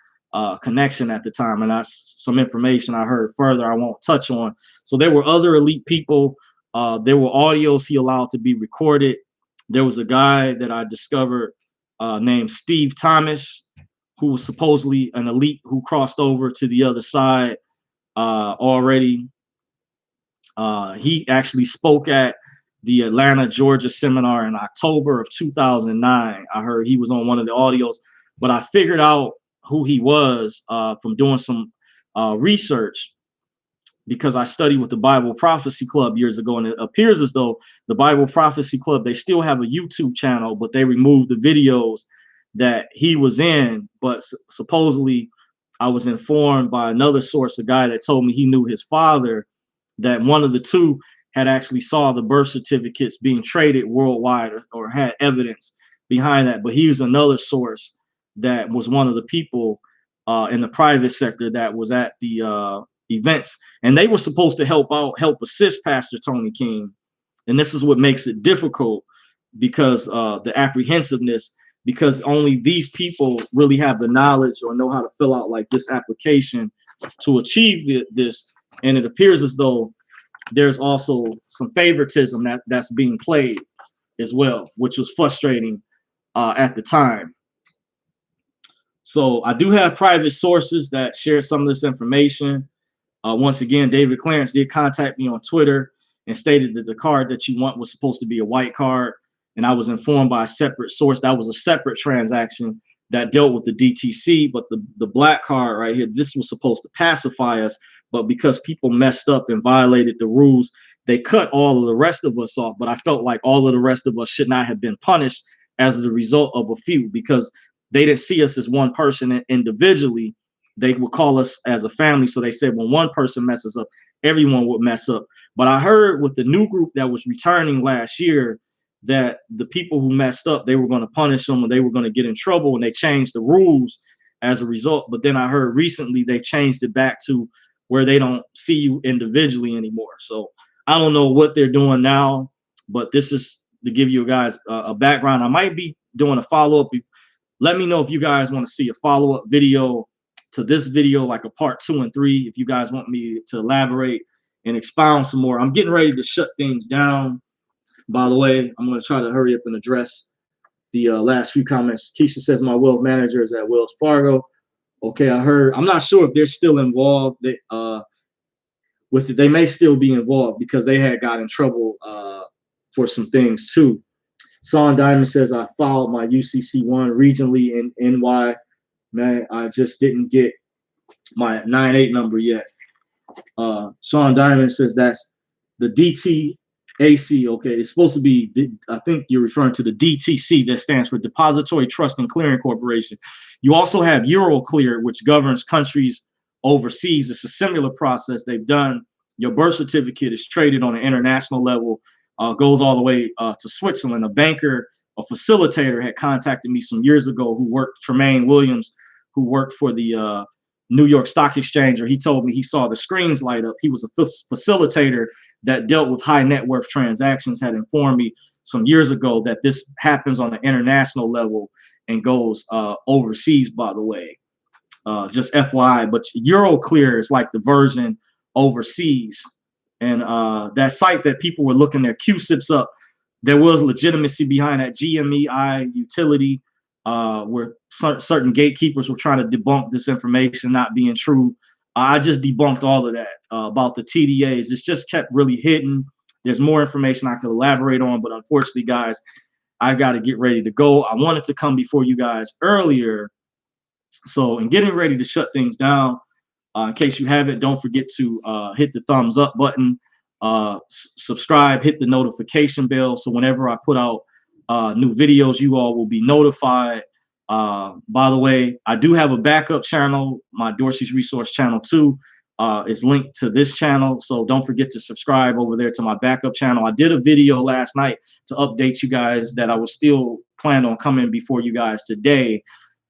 connection at the time. And that's some information I heard further I won't touch on. So there were other elite people. There were audios he allowed to be recorded. There was a guy that I discovered named Steve Thomas, who was supposedly an elite who crossed over to the other side already. He actually spoke at the Atlanta, Georgia seminar in October of 2009. I heard he was on one of the audios, but I figured out who he was from doing some research, because I studied with the Bible Prophecy Club years ago, and it appears as though the Bible Prophecy Club, they still have a YouTube channel, but they removed the videos that he was in. But supposedly, I was informed by another source, a guy that told me he knew his father, that one of the two had actually saw the birth certificates being traded worldwide, or had evidence behind that. But he was another source that was one of the people in the private sector that was at the events, and they were supposed to help assist Pastor Tony King. And this is what makes it difficult, because the apprehensiveness, because only these people really have the knowledge or know how to fill out like this application to achieve this. And it appears as though there's also some favoritism that's being played as well, which was frustrating at the time. So I do have private sources that share some of this information. Once again, David Clarence did contact me on Twitter and stated that the card that you want was supposed to be a white card. And I was informed by a separate source that was a separate transaction that dealt with the DTC, but the black card right here, this was supposed to pacify us. But because people messed up and violated the rules, they cut all of the rest of us off. But I felt like all of the rest of us should not have been punished as the result of a few, because they didn't see us as one person individually. They would call us as a family. So they said when one person messes up, everyone would mess up. But I heard with the new group that was returning last year, that the people who messed up, they were going to punish them, and they were going to get in trouble, and they changed the rules as a result. But then I heard recently they changed it back to where they don't see you individually anymore. So I don't know what they're doing now, but this is to give you guys a background. I might be doing a follow-up. Let me know if you guys want to see a follow-up video to this video, like a part 2 and 3, if you guys want me to elaborate and expound some more. I'm getting ready to shut things down. By the way, I'm going to try to hurry up and address the last few comments. Keisha says my wealth manager is at Wells Fargo. Okay, I heard. I'm not sure if they're still involved. With it, they may still be involved because they had got in trouble for some things too. Son Diamond says I filed my UCC1 regionally in NY. Man, I just didn't get my 98 number yet. Sean Diamond says that's the DTAC. Okay, it's supposed to be, I think you're referring to the DTC, that stands for Depository Trust and Clearing Corporation. You also have Euroclear, which governs countries overseas. It's a similar process they've done. Your birth certificate is traded on an international level, goes all the way to Switzerland. A banker, a facilitator had contacted me some years ago who worked, Tremaine Williams, who worked for the New York Stock Exchange. He told me he saw the screens light up. He was a facilitator that dealt with high net worth transactions, had informed me some years ago that this happens on an international level and goes overseas, by the way. Just FYI, but Euroclear is like the version overseas. And that site that people were looking their QSIPs up, there was legitimacy behind that. GMEI utility, where certain gatekeepers were trying to debunk this information not being true. I just debunked all of that about the TDAs. It's just kept really hidden. There's more information I could elaborate on, but unfortunately, guys, I got to get ready to go. I wanted to come before you guys earlier. So in getting ready to shut things down, in case you haven't, don't forget to hit the thumbs up button, subscribe, hit the notification bell. So whenever I put out new videos, you all will be notified. By the way, I do have a backup channel. My Dorsey's Resource channel 2 is linked to this channel. So don't forget to subscribe over there to my backup channel. I did a video last night to update you guys that I was still planning on coming before you guys today.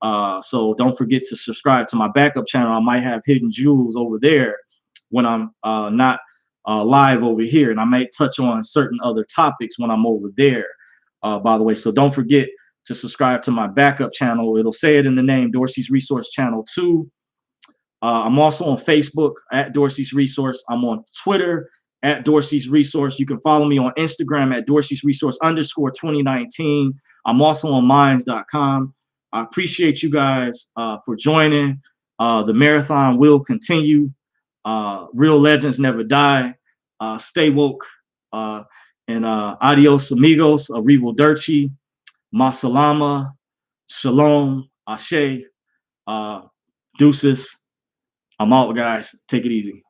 So don't forget to subscribe to my backup channel. I might have hidden jewels over there when I'm not live over here. And I may touch on certain other topics when I'm over there, by the way. So don't forget to subscribe to my backup channel. It'll say it in the name, Dorsey's Resource Channel 2. I'm also on Facebook at Dorsey's Resource. I'm on Twitter at Dorsey's Resource. You can follow me on Instagram at Dorsey's Resource _2019. I'm also on minds.com. I appreciate you guys for joining. The marathon will continue. Real legends never die. Stay woke. And adios, amigos. Arrivederci. Masalama. Shalom. Ashe. Deuces. I'm out, guys. Take it easy.